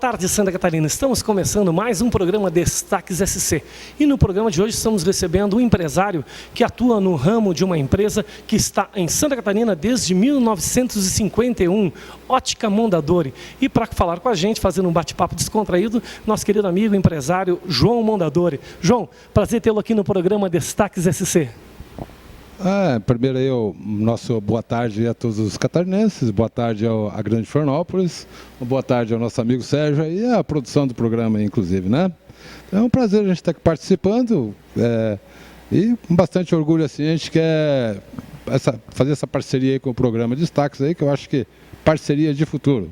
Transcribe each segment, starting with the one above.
tarde, Santa Catarina. Estamos começando mais um programa Destaques SC. E no programa de hoje estamos recebendo um empresário que atua no ramo de uma empresa que está em Santa Catarina desde 1951, Ótica Mondadori. E para falar com a gente, fazendo um bate-papo descontraído, nosso querido amigo empresário João Mondadori. João, prazer tê-lo aqui no programa Destaques SC. Primeiro aí, nosso boa tarde a todos os catarinenses, boa tarde à Grande Florianópolis, boa tarde ao nosso amigo Sérgio e à produção do programa, inclusive, né? Então, é um prazer a gente estar aqui participando e com bastante orgulho, assim, a gente quer fazer essa parceria aí com o programa Destaques aí, que eu acho que parceria de futuro.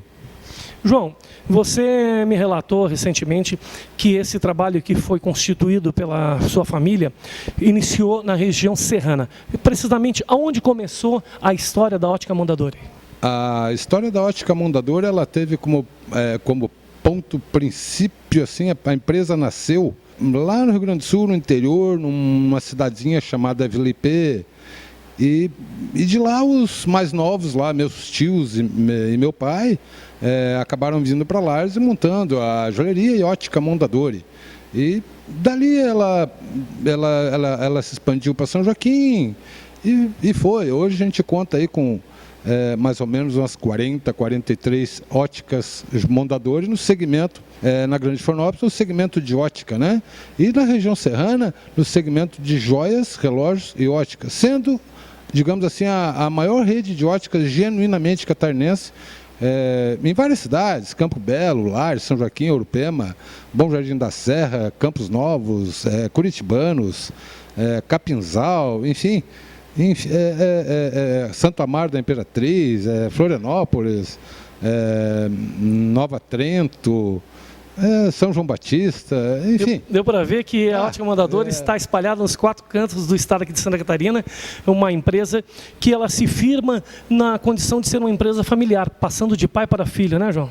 João, você me relatou recentemente que esse trabalho que foi constituído pela sua família iniciou na região serrana. Precisamente, aonde começou a história da Ótica Mondadori? A história da Ótica Mondadori, ela teve como ponto princípio, assim, a empresa nasceu lá no Rio Grande do Sul, no interior, numa cidadezinha chamada Vila Ipê. E de lá os mais novos, lá, meus tios e meu pai, acabaram vindo para lá e montando a joalheria e Ótica Mondadori. E dali ela se expandiu para São Joaquim e foi. Hoje a gente conta aí com mais ou menos umas 40, 43 óticas Mondadori no segmento, na Grande Florianópolis, no segmento de ótica, né? E na região serrana, no segmento de joias, relógios e ótica, sendo, digamos assim, a maior rede de óticas genuinamente catarinense, em várias cidades, Campo Belo, Lares, São Joaquim, Urupema, Bom Jardim da Serra, Campos Novos, Curitibanos, Capinzal, enfim, Santo Amaro da Imperatriz, Florianópolis, Nova Trento, São João Batista, enfim. Deu para ver que a Ótica Mondadori está espalhada nos 4 cantos do estado aqui de Santa Catarina. É uma empresa que ela se firma na condição de ser uma empresa familiar, passando de pai para filho, né, João?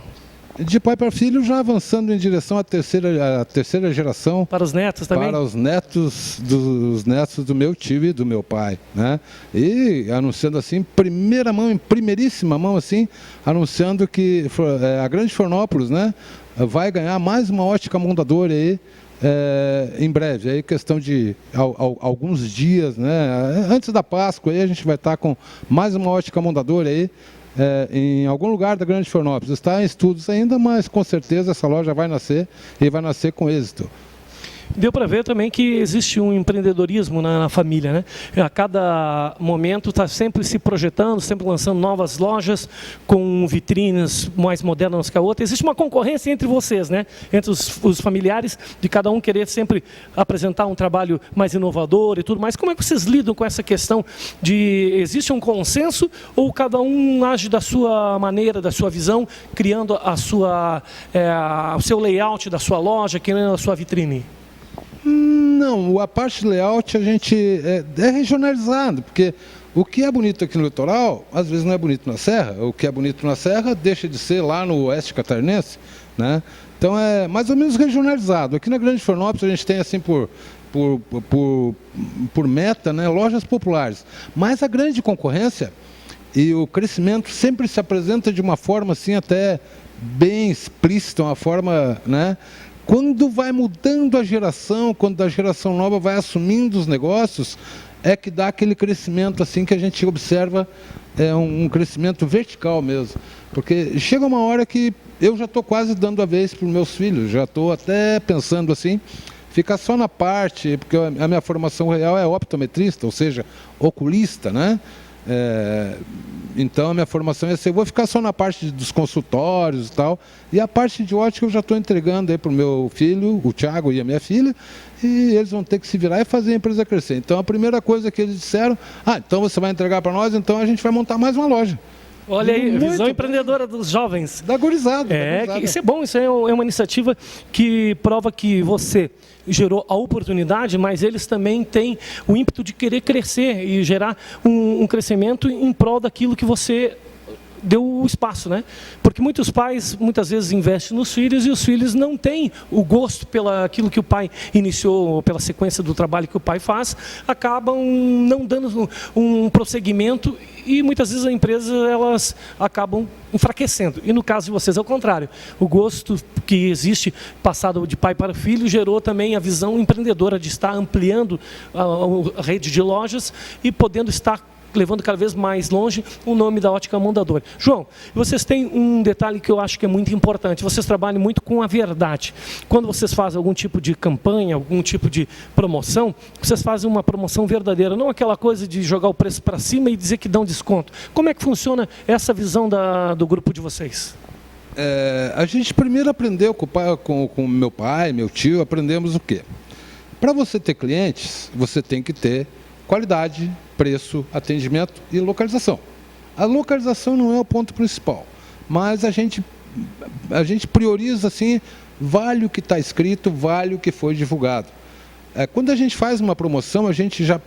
De pai para filho, já avançando em direção à terceira geração. Para os netos também? Para os netos do meu tio e do meu pai, né? E anunciando assim, em primeira mão, em primeiríssima mão, assim, anunciando que a Grande Florianópolis, né, vai ganhar mais uma Ótica Mondadori aí, em breve, aí questão de alguns dias, né? Antes da Páscoa aí a gente vai estar com mais uma Ótica Mondadori aí, em algum lugar da Grande Florianópolis. Está em estudos ainda, mas com certeza essa loja vai nascer e vai nascer com êxito. Deu para ver também que existe um empreendedorismo na família, né? A cada momento está sempre se projetando, sempre lançando novas lojas com vitrines mais modernas que a outra. Existe uma concorrência entre vocês, né? Entre os familiares, de cada um querer sempre apresentar um trabalho mais inovador e tudo mais. Como é que vocês lidam com essa questão de existe um consenso ou cada um age da sua maneira, da sua visão, criando o seu layout da sua loja, criando a sua vitrine? Não, a parte de layout a gente é regionalizado, porque o que é bonito aqui no litoral, às vezes não é bonito na serra. O que é bonito na serra deixa de ser lá no oeste catarinense, né? Então é mais ou menos regionalizado. Aqui na Grande Florianópolis a gente tem assim por meta, né, lojas populares. Mas a grande concorrência e o crescimento sempre se apresenta de uma forma assim até bem explícita, uma forma, né? Quando vai mudando a geração, quando a geração nova vai assumindo os negócios, é que dá aquele crescimento assim que a gente observa, um crescimento vertical mesmo. Porque chega uma hora que eu já estou quase dando a vez para os meus filhos, já estou até pensando assim, ficar só na parte, porque a minha formação real é optometrista, ou seja, oculista, né? Então a minha formação é assim, eu vou ficar só na parte dos consultórios e tal, e a parte de ótica eu já estou entregando aí para o meu filho, o Thiago e a minha filha, e eles vão ter que se virar e fazer a empresa crescer. Então a primeira coisa que eles disseram, então você vai entregar para nós, então a gente vai montar mais uma loja. Olha aí, visão empreendedora dos jovens. Da gurizada. Isso é bom, isso é uma iniciativa que prova que você gerou a oportunidade, mas eles também têm o ímpeto de querer crescer e gerar um crescimento em prol daquilo que você deu o espaço, né? Porque muitos pais, muitas vezes, investem nos filhos e os filhos não têm o gosto pelo aquilo que o pai iniciou, pela sequência do trabalho que o pai faz, acabam não dando um prosseguimento e muitas vezes as empresas elas acabam enfraquecendo. E no caso de vocês é o contrário. O gosto que existe passado de pai para filho gerou também a visão empreendedora de estar ampliando a rede de lojas e podendo estar levando cada vez mais longe o nome da Ótica Mondadori. João, vocês têm um detalhe que eu acho que é muito importante. Vocês trabalham muito com a verdade. Quando vocês fazem algum tipo de campanha, algum tipo de promoção, vocês fazem uma promoção verdadeira, não aquela coisa de jogar o preço para cima e dizer que dão desconto. Como é que funciona essa visão do grupo de vocês? A gente primeiro aprendeu com meu pai, meu tio, aprendemos o quê? Para você ter clientes, você tem que ter qualidade, preço, atendimento e localização. A localização não é o ponto principal, mas a gente prioriza assim, vale o que está escrito, vale o que foi divulgado. Quando a gente faz uma promoção, a gente já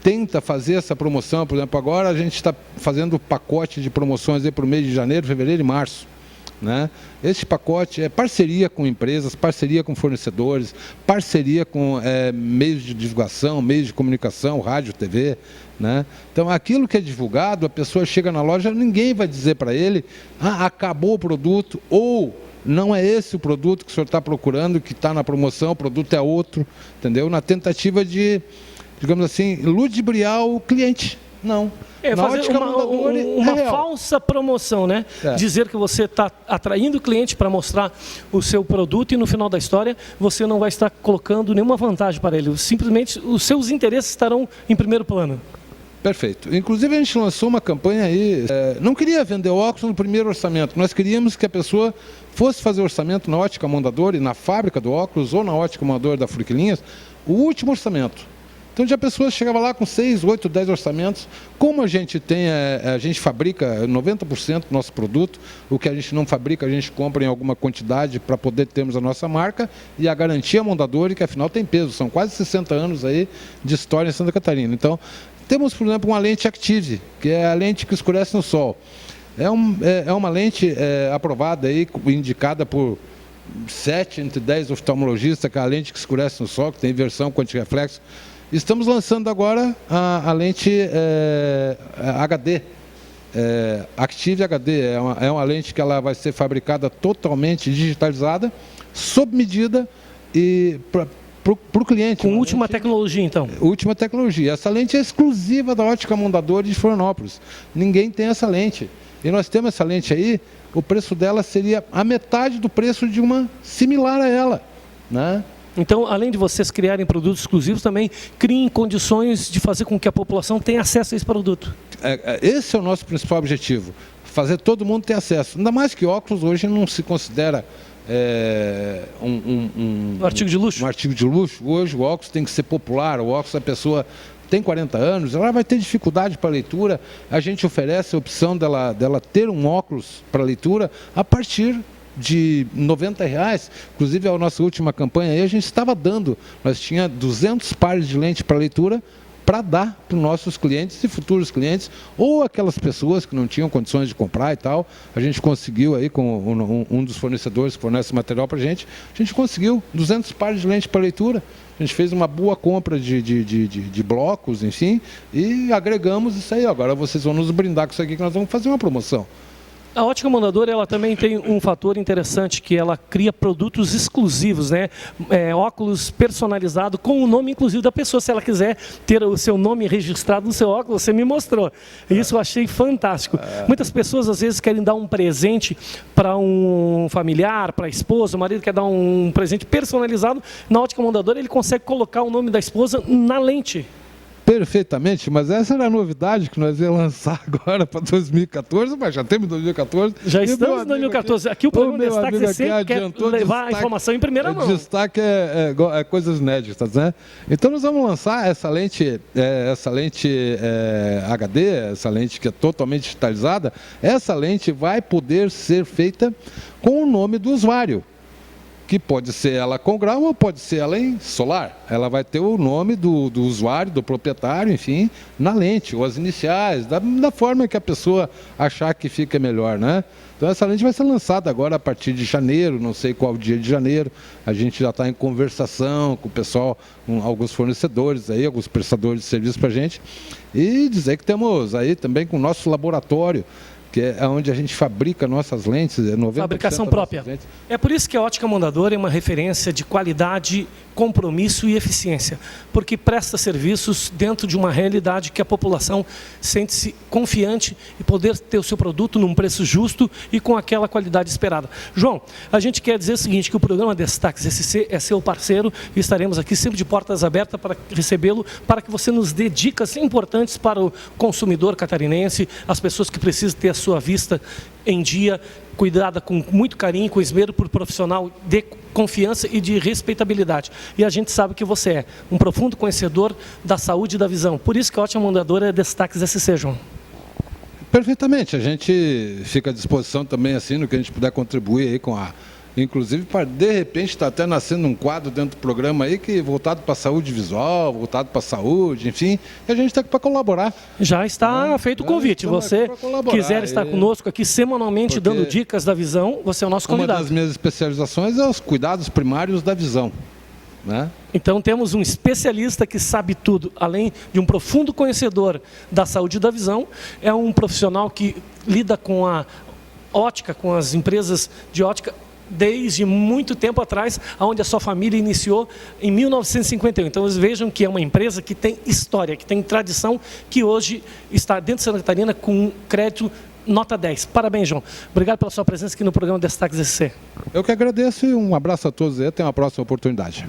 tenta fazer essa promoção. Por exemplo, agora a gente está fazendo pacote de promoções para o mês de janeiro, fevereiro e março. Né? Esse pacote é parceria com empresas, parceria com fornecedores, parceria com meios de divulgação, meios de comunicação, rádio, TV. Né? Então, aquilo que é divulgado, a pessoa chega na loja, ninguém vai dizer para ele, acabou o produto, ou não é esse o produto que o senhor está procurando, que está na promoção, o produto é outro, entendeu? Na tentativa de, digamos assim, ludibriar o cliente. Não. Fazer uma falsa promoção, né? Dizer que você está atraindo o cliente para mostrar o seu produto e no final da história você não vai estar colocando nenhuma vantagem para ele. Simplesmente os seus interesses estarão em primeiro plano. Perfeito. Inclusive a gente lançou uma campanha aí, não queria vender óculos no primeiro orçamento, nós queríamos que a pessoa fosse fazer orçamento na Ótica Mondadori, na fábrica do óculos ou na Ótica Mondadori da Furquilinhas, o último orçamento. Então, já a pessoa chegava lá com 6, 8, 10 orçamentos. Como a gente fabrica 90% do nosso produto, o que a gente não fabrica, a gente compra em alguma quantidade para poder termos a nossa marca e a garantia Mondadori, que afinal tem peso, são quase 60 anos aí de história em Santa Catarina. Então, temos, por exemplo, uma lente Active, que é a lente que escurece no sol. É uma lente aprovada aí, indicada por 7 entre 10 oftalmologistas, que é a lente que escurece no sol, que tem inversão quantireflexo. Estamos lançando agora a lente HD, Active HD. É uma lente que ela vai ser fabricada totalmente digitalizada, sob medida e para o cliente. Com última tecnologia, então? Última tecnologia. Essa lente é exclusiva da Ótica Mondadori de Florianópolis. Ninguém tem essa lente. E nós temos essa lente aí, o preço dela seria a metade do preço de uma similar a ela, né? Então, além de vocês criarem produtos exclusivos, também criem condições de fazer com que a população tenha acesso a esse produto. Esse é o nosso principal objetivo, fazer todo mundo ter acesso. Ainda mais que óculos hoje não se considera um artigo de luxo. Um artigo de luxo. Hoje o óculos tem que ser popular, o óculos a pessoa tem 40 anos, ela vai ter dificuldade para leitura, a gente oferece a opção dela ter um óculos para leitura a partir de R$90, inclusive a nossa última campanha aí, a gente estava dando, nós tinha 200 pares de lente para leitura para dar para os nossos clientes e futuros clientes, ou aquelas pessoas que não tinham condições de comprar e tal. A gente conseguiu aí com um dos fornecedores que fornece material para a gente conseguiu 200 pares de lente para leitura. A gente fez uma boa compra de blocos, enfim, e agregamos isso aí. Agora vocês vão nos brindar com isso aqui que nós vamos fazer uma promoção. A Ótica Mondadori, ela também tem um fator interessante, que ela cria produtos exclusivos, né? Óculos personalizados com o nome, inclusive, da pessoa. Se ela quiser ter o seu nome registrado no seu óculos, você me mostrou. Isso eu achei fantástico. Muitas pessoas, às vezes, querem dar um presente para um familiar, para a esposa, o marido quer dar um presente personalizado. Na Ótica Mondadori, ele consegue colocar o nome da esposa na lente. Perfeitamente, mas essa era a novidade que nós íamos lançar agora para 2014, mas já temos 2014. Já estamos em 2014. Aqui o programa Destaque você sempre quer levar a informação em primeira mão. O destaque é coisas inéditas, né? Então nós vamos lançar essa lente HD, essa lente que é totalmente digitalizada. Essa lente vai poder ser feita com o nome do usuário. que pode ser ela com grau ou pode ser ela em solar. Ela vai ter o nome do usuário, do proprietário, enfim, na lente, ou as iniciais, da forma que a pessoa achar que fica melhor, né? Então essa lente vai ser lançada agora a partir de janeiro, não sei qual dia de janeiro. A gente já está em conversação com o pessoal, com alguns fornecedores aí, alguns prestadores de serviço para a gente. E dizer que temos aí também com o nosso laboratório, que é onde a gente fabrica nossas lentes, 90% fabricação própria. É por isso que a Ótica Mondadori é uma referência de qualidade, compromisso e eficiência, porque presta serviços dentro de uma realidade que a população sente-se confiante e poder ter o seu produto num preço justo e com aquela qualidade esperada. João, a gente quer dizer o seguinte, que o programa Destaques SC é seu parceiro e estaremos aqui sempre de portas abertas para recebê-lo, para que você nos dê dicas importantes para o consumidor catarinense, as pessoas que precisam ter a sua vista em dia, cuidada com muito carinho, com esmero por profissional de confiança e de respeitabilidade. E a gente sabe que você é um profundo conhecedor da saúde e da visão. Por isso que a Ótica Mondadori é Destaques SC, João. Perfeitamente. A gente fica à disposição também, assim, no que a gente puder contribuir aí com a... Inclusive, para de repente está até nascendo um quadro dentro do programa aí que voltado para a saúde visual, voltado para a saúde, enfim, e a gente está aqui para colaborar. Já está feito o convite. Você quiser estar conosco aqui semanalmente dando dicas da visão, você é o nosso convidado. Uma das minhas especializações é os cuidados primários da visão, né? Então temos um especialista que sabe tudo, além de um profundo conhecedor da saúde e da visão, é um profissional que lida com a ótica, com as empresas de ótica, desde muito tempo atrás, onde a sua família iniciou em 1951. Então, vocês vejam que é uma empresa que tem história, que tem tradição, que hoje está dentro de Santa Catarina com um crédito nota 10. Parabéns, João. Obrigado pela sua presença aqui no programa Destaques SC. Eu que agradeço e um abraço a todos e até uma próxima oportunidade.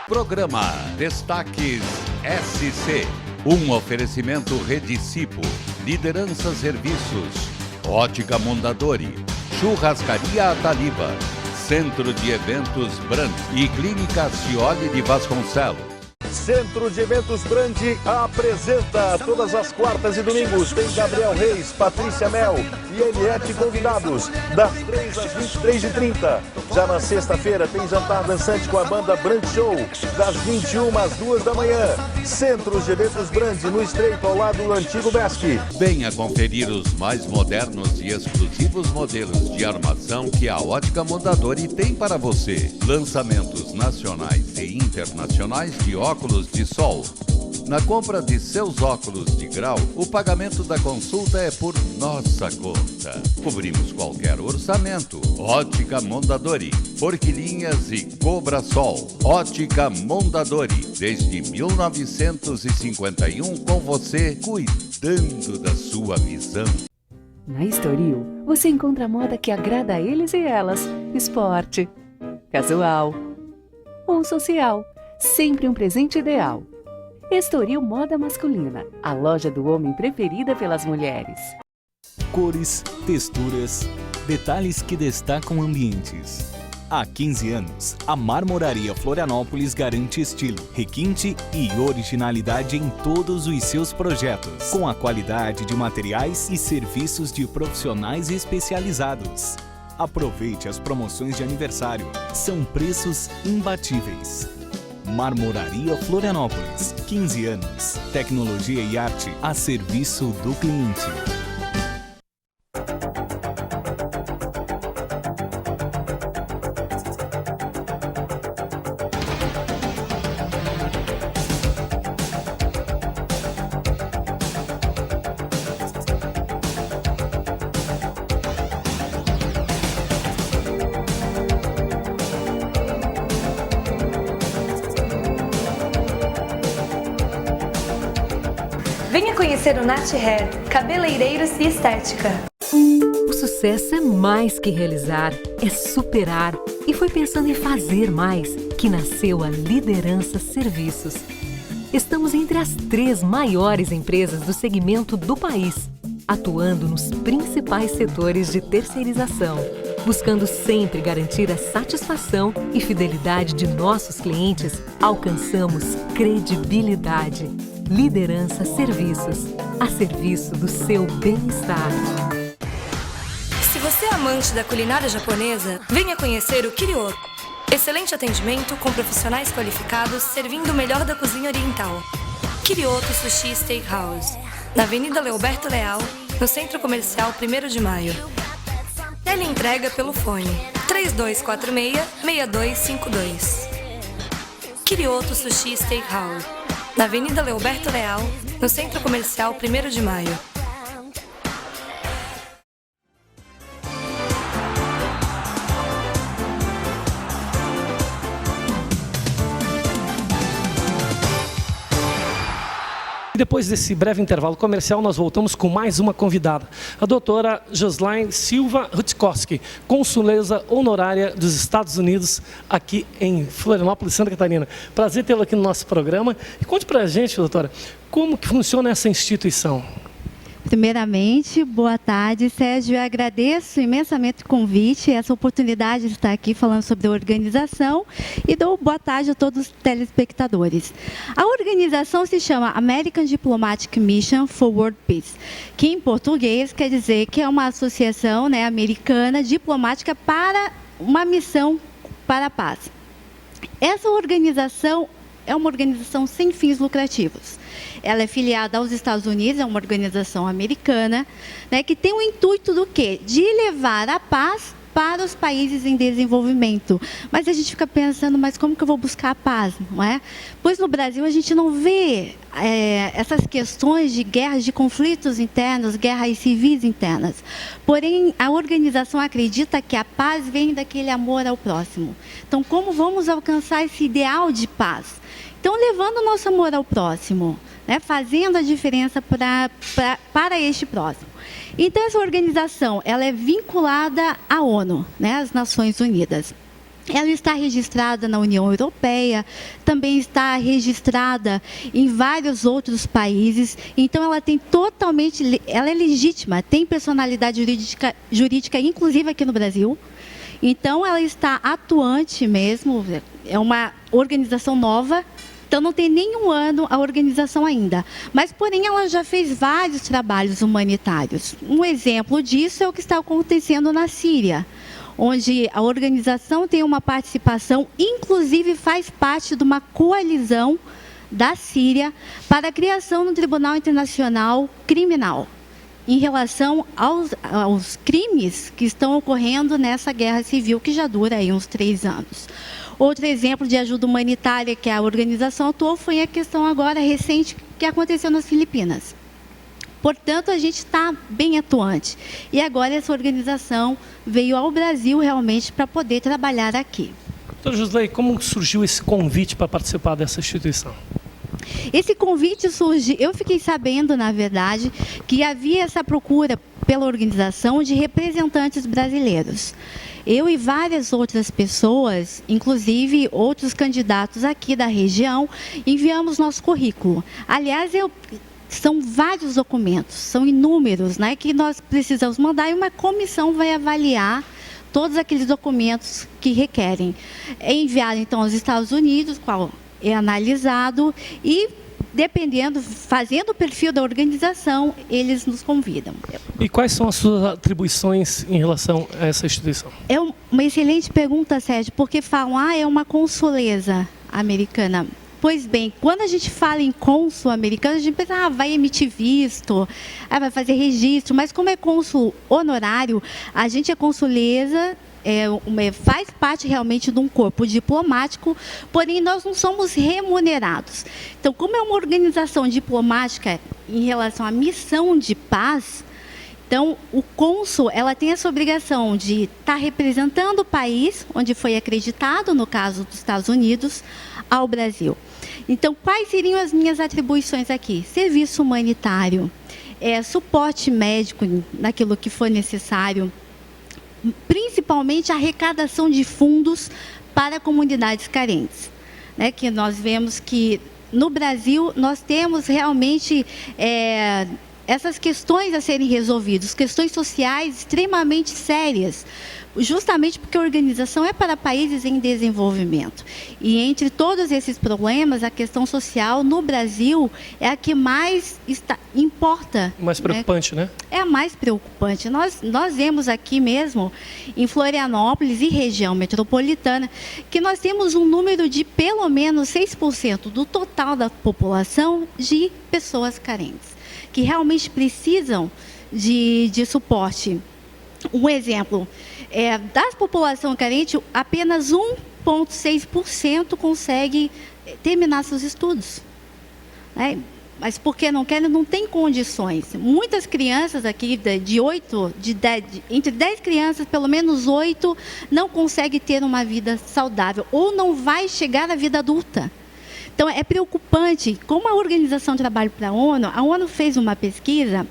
Programa Destaques SC. Um oferecimento Rede Cipo, Liderança Serviços, Ótica Mondadori, Churrascaria Ataliba, Centro de Eventos Brand e Clínica Cioli de Vasconcelos. Centro de Eventos Brandi apresenta todas as quartas e domingos. Tem Gabriel Reis, Patrícia Mel e Eliette convidados, das 3 às 23h30. Já na sexta-feira tem jantar dançante com a banda Brand Show, das 21 às 2 da manhã. Centros de Eventos Brandi, no Estreito, ao lado do antigo Besc. Venha conferir os mais modernos e exclusivos modelos de armação que a Ótica Mondadori tem para você. Lançamentos nacionais e internacionais de óculos de sol. Na compra de seus óculos de grau, o pagamento da consulta é por nossa conta. Cobrimos qualquer orçamento. Ótica Mondadori, Forquilinhas e Cobra Sol. Ótica Mondadori, desde 1951 com você, cuidando da sua visão. Na Estoril, você encontra a moda que agrada a eles e elas. Esporte, casual ou social. Sempre um presente ideal. Estoril Moda Masculina, a loja do homem preferida pelas mulheres. Cores, texturas, detalhes que destacam ambientes. Há 15 anos, a Marmoraria Florianópolis garante estilo, requinte e originalidade em todos os seus projetos, com a qualidade de materiais e serviços de profissionais especializados. Aproveite as promoções de aniversário, são preços imbatíveis. Marmoraria Florianópolis, 15 anos. Tecnologia e arte a serviço do cliente. Venha conhecer o Nat Hair, cabeleireiros e estética. O sucesso é mais que realizar, é superar. E foi pensando em fazer mais que nasceu a Liderança Serviços. Estamos entre as 3 maiores empresas do segmento do país. atuando nos principais setores de terceirização, buscando sempre garantir a satisfação e fidelidade de nossos clientes, alcançamos credibilidade, liderança serviços, a serviço do seu bem-estar. Se você é amante da culinária japonesa, venha conhecer o Kirioto. Excelente atendimento com profissionais qualificados servindo o melhor da cozinha oriental. Kirioto Sushi Steakhouse, na Avenida Leoberto Leal, no Centro Comercial 1º de Maio. Teleentrega pelo fone 3246-6252. Kirioto Sushi Steakhouse, na Avenida Leoberto Leal, no Centro Comercial 1º de Maio. Depois desse breve intervalo comercial, nós voltamos com mais uma convidada, a doutora Joslaine Silva Rutkowski, consuleza honorária dos Estados Unidos aqui em Florianópolis, Santa Catarina. Prazer tê-la aqui no nosso programa. E conte para a gente, doutora, como que funciona essa instituição? Primeiramente, boa tarde, Sérgio. Eu agradeço imensamente o convite, essa oportunidade de estar aqui falando sobre a organização e dou boa tarde a todos os telespectadores. A organização se chama American Diplomatic Mission for World Peace, que em português quer dizer que é uma associação, né, americana diplomática para uma missão para a paz. Essa organização é uma organização sem fins lucrativos. Ela é filiada aos Estados Unidos, é uma organização americana, né, que tem o intuito do quê? De levar a paz para os países em desenvolvimento. Mas a gente fica pensando, mas como que eu vou buscar a paz, não é? Pois no Brasil a gente não vê essas questões de guerras, de conflitos internos, guerras civis internas. Porém, a organização acredita que a paz vem daquele amor ao próximo. Então, como vamos alcançar esse ideal de paz? Então, levando o nosso amor ao próximo, né, fazendo a diferença para este próximo. Então, essa organização ela é vinculada à ONU, né, às Nações Unidas. Ela está registrada na União Europeia, também está registrada em vários outros países. Então, ela é legítima, tem personalidade jurídica, inclusive aqui no Brasil. Então, ela está atuante mesmo, é uma organização nova. Então, não tem nenhum ano a organização ainda. Mas, porém, ela já fez vários trabalhos humanitários. Um exemplo disso é o que está acontecendo na Síria, onde a organização tem uma participação, inclusive faz parte de uma coalizão da Síria para a criação do Tribunal Internacional Criminal, em relação aos crimes que estão ocorrendo nessa guerra civil, que já dura aí uns 3 anos. Outro exemplo de ajuda humanitária que a organização atuou foi a questão agora recente que aconteceu nas Filipinas. Portanto, a gente está bem atuante. E agora essa organização veio ao Brasil realmente para poder trabalhar aqui. Doutora Joslaine, como surgiu esse convite para participar dessa instituição? Esse convite surgiu, eu fiquei sabendo, na verdade, que havia essa procura pela organização de representantes brasileiros. Eu e várias outras pessoas, inclusive outros candidatos aqui da região, enviamos nosso currículo. Aliás, são vários documentos, são inúmeros, né, que nós precisamos mandar e uma comissão vai avaliar todos aqueles documentos que requerem. É enviado, então, aos Estados Unidos, qual é analisado e, dependendo, fazendo o perfil da organização, eles nos convidam. E quais são as suas atribuições em relação a essa instituição? É uma excelente pergunta, Sérgio, porque falam, é uma consuleza americana. Pois bem, quando a gente fala em cônsul americano, a gente pensa, vai emitir visto, vai fazer registro, mas como é cônsul honorário, a gente é consuleza, faz parte realmente de um corpo diplomático, porém nós não somos remunerados. Então, como é uma organização diplomática em relação à missão de paz, então o cônsul ela tem essa obrigação de estar representando o país onde foi acreditado, no caso dos Estados Unidos, ao Brasil. Então, quais seriam as minhas atribuições aqui? Serviço humanitário, suporte médico naquilo que for necessário, principalmente a arrecadação de fundos para comunidades carentes, né? Que nós vemos que no Brasil nós temos realmente essas questões a serem resolvidas, questões sociais extremamente sérias, justamente porque a organização é para países em desenvolvimento. E entre todos esses problemas, a questão social no Brasil é a que mais importa. Mais preocupante, né? É a mais preocupante. Nós vemos aqui mesmo, em Florianópolis e região metropolitana, que nós temos um número de pelo menos 6% do total da população de pessoas carentes, que realmente precisam de suporte. Um exemplo, da população carente, apenas 1,6% consegue terminar seus estudos. Né? Mas porque não querem, não tem condições. Muitas crianças aqui, entre 10 crianças, pelo menos 8 não conseguem ter uma vida saudável ou não vai chegar à vida adulta. Então, é preocupante. Como a Organização de Trabalho para a ONU fez uma pesquisa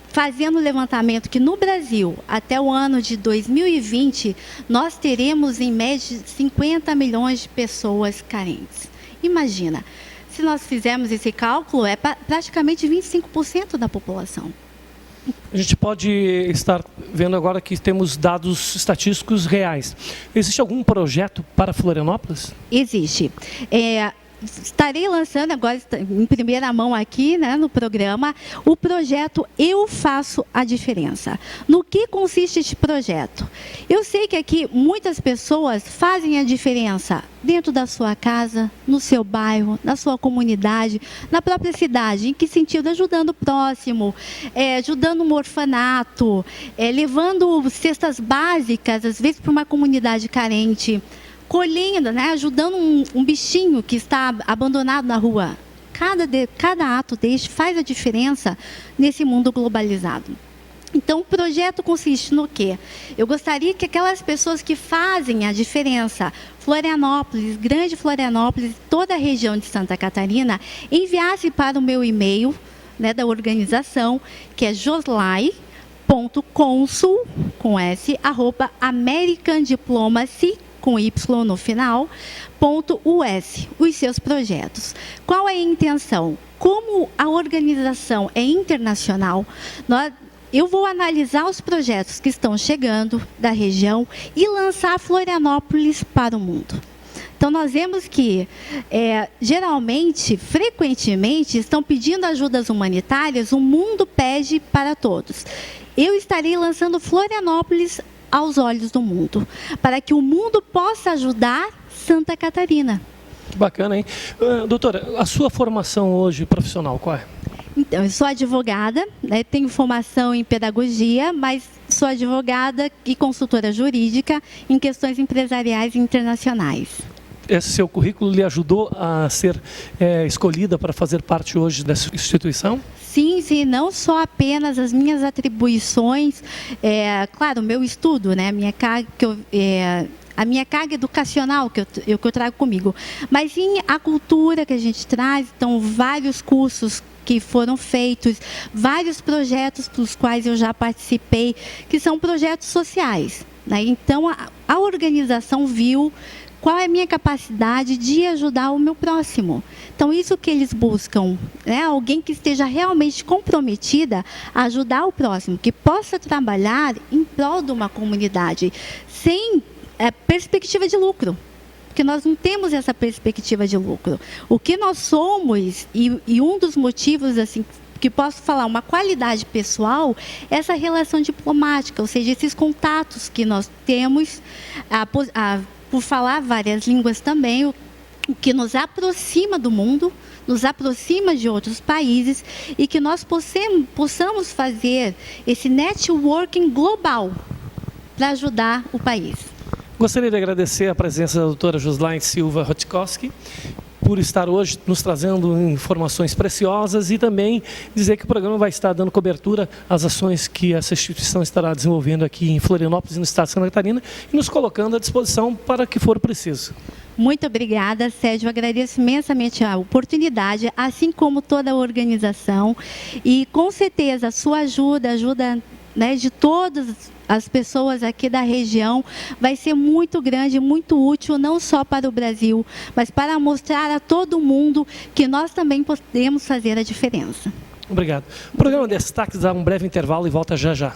fazendo o levantamento que no Brasil, até o ano de 2020, nós teremos em média 50 milhões de pessoas carentes. Imagina, se nós fizermos esse cálculo, é praticamente 25% da população. A gente pode estar vendo agora que temos dados estatísticos reais. Existe algum projeto para Florianópolis? Existe. Estarei lançando agora, em primeira mão aqui, né, no programa, o projeto Eu Faço a Diferença. No que consiste este projeto? Eu sei que aqui muitas pessoas fazem a diferença dentro da sua casa, no seu bairro, na sua comunidade, na própria cidade. Em que sentido? Ajudando o próximo, ajudando um orfanato, levando cestas básicas, às vezes, para uma comunidade carente, colhendo, né, ajudando um bichinho que está abandonado na rua. Cada ato deste faz a diferença nesse mundo globalizado. Então, o projeto consiste no quê? Eu gostaria que aquelas pessoas que fazem a diferença, Florianópolis, Grande Florianópolis, toda a região de Santa Catarina, enviassem para o meu e-mail, né, da organização, que é joslai.consul, com S, @americandiplomacy, com Y no final, .us, os seus projetos. Qual é a intenção? Como a organização é internacional, eu vou analisar os projetos que estão chegando da região e lançar Florianópolis para o mundo. Então, nós vemos que, geralmente, frequentemente, estão pedindo ajudas humanitárias, o mundo pede para todos. Eu estarei lançando Florianópolis aos olhos do mundo, para que o mundo possa ajudar Santa Catarina. Que bacana, hein? Doutora, a sua formação hoje profissional, qual é? Então, eu sou advogada, né, tenho formação em pedagogia, mas sou advogada e consultora jurídica em questões empresariais e internacionais. Esse seu currículo lhe ajudou a ser escolhida para fazer parte hoje dessa instituição? Sim, não só apenas as minhas atribuições, claro, o meu estudo, né, a minha carga educacional que eu trago comigo, mas sim a cultura que a gente traz. Então, vários cursos que foram feitos, vários projetos para os quais eu já participei, que são projetos sociais, né? Então, a organização viu qual é a minha capacidade de ajudar o meu próximo. Então, isso que eles buscam, né? Alguém que esteja realmente comprometida a ajudar o próximo, que possa trabalhar em prol de uma comunidade, sem perspectiva de lucro. Porque nós não temos essa perspectiva de lucro. O que nós somos, e um dos motivos, assim, que posso falar, uma qualidade pessoal, essa relação diplomática, ou seja, esses contatos que nós temos, por falar várias línguas também, o que nos aproxima do mundo, nos aproxima de outros países, e que nós possamos fazer esse networking global para ajudar o país. Gostaria de agradecer a presença da doutora Joslaine Silva Rutkowski por estar hoje nos trazendo informações preciosas, e também dizer que o programa vai estar dando cobertura às ações que essa instituição estará desenvolvendo aqui em Florianópolis, no estado de Santa Catarina, e nos colocando à disposição para que for preciso. Muito obrigada, Sérgio. Eu agradeço imensamente a oportunidade, assim como toda a organização, e com certeza a sua ajuda, né, de todas as pessoas aqui da região, vai ser muito grande, muito útil, não só para o Brasil, mas para mostrar a todo mundo que nós também podemos fazer a diferença. Obrigado. O programa Destaques dá um breve intervalo e volta já já.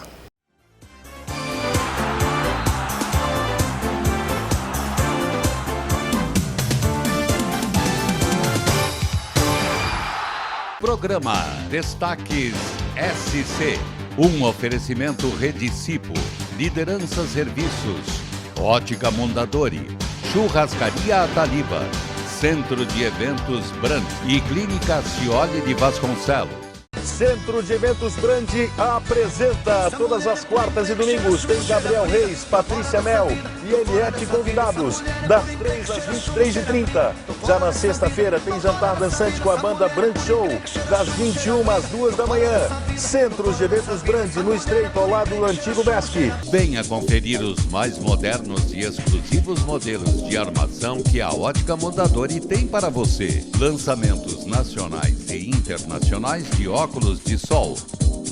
Programa Destaques SC. Um oferecimento Rede Cipo, Liderança Serviços, Ótica Mondadori, Churrascaria Ataliba, Centro de Eventos Brand e Clínica Cioli de Vasconcelos. Centro de Eventos Brandi apresenta todas as quartas e domingos. Tem Gabriel Reis, Patrícia Mel e Eliette convidados, das 3 às 23h30. Já na sexta-feira tem jantar dançante com a banda Brand Show, das 21 às 2 da manhã. Centro de Eventos Brandi, no Estreito, ao lado do antigo MESC. Venha conferir os mais modernos e exclusivos modelos de armação que a Ótica Mondadori tem para você. Lançamentos nacionais e internacionais de óculos de sol.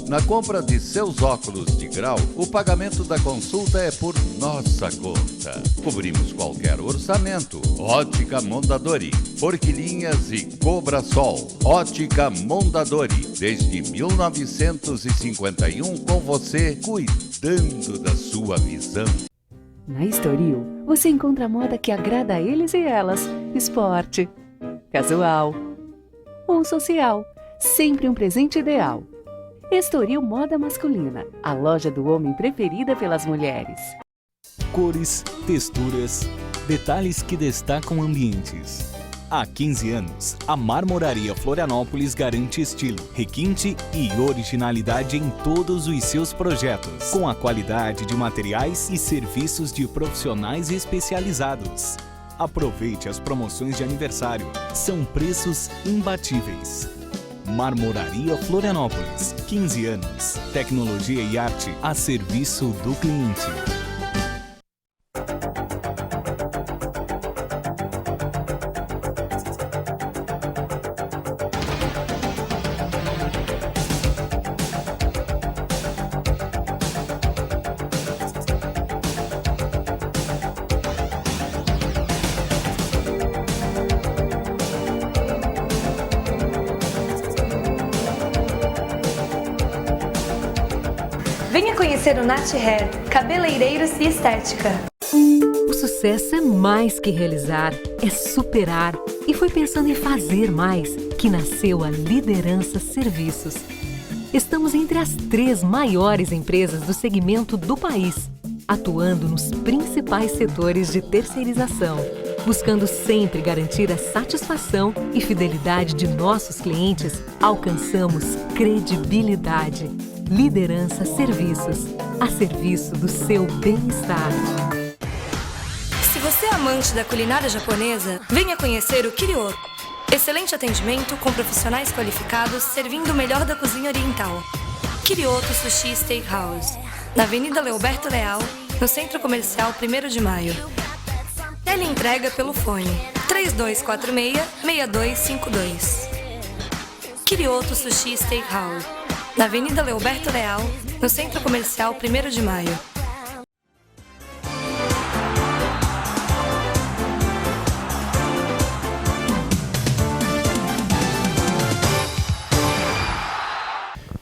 Na compra de seus óculos de grau, o pagamento da consulta é por nossa conta. Cobrimos qualquer orçamento. Ótica Mondadori, Forquilinhas e Cobra Sol. Ótica Mondadori, desde 1951 com você, cuidando da sua visão. Na Estoril, você encontra a moda que agrada a eles e elas. Esporte, casual ou social. Sempre um presente ideal. Estoril Moda Masculina, a loja do homem preferida pelas mulheres. Cores, texturas, detalhes que destacam ambientes. Há 15 anos, a Marmoraria Florianópolis garante estilo, requinte e originalidade em todos os seus projetos, com a qualidade de materiais e serviços de profissionais especializados. Aproveite as promoções de aniversário, são preços imbatíveis. Marmoraria Florianópolis, 15 anos. Tecnologia e arte a serviço do cliente. Venha conhecer o Nat Hair, cabeleireiros e estética. O sucesso é mais que realizar, é superar. E foi pensando em fazer mais que nasceu a Liderança Serviços. Estamos entre as 3 maiores empresas do segmento do país, atuando nos principais setores de terceirização, buscando sempre garantir a satisfação e fidelidade de nossos clientes. Alcançamos credibilidade. Liderança Serviços, a serviço do seu bem-estar. Se você é amante da culinária japonesa, venha conhecer o Kirioto. Excelente atendimento com profissionais qualificados servindo o melhor da cozinha oriental. Kirioto Sushi Steakhouse, na Avenida Leoberto Leal, no Centro Comercial 1º de Maio. Teleentrega pelo fone 3246-6252. Kirioto Sushi Steakhouse, na Avenida Leoberto Leal, no Centro Comercial 1º de Maio.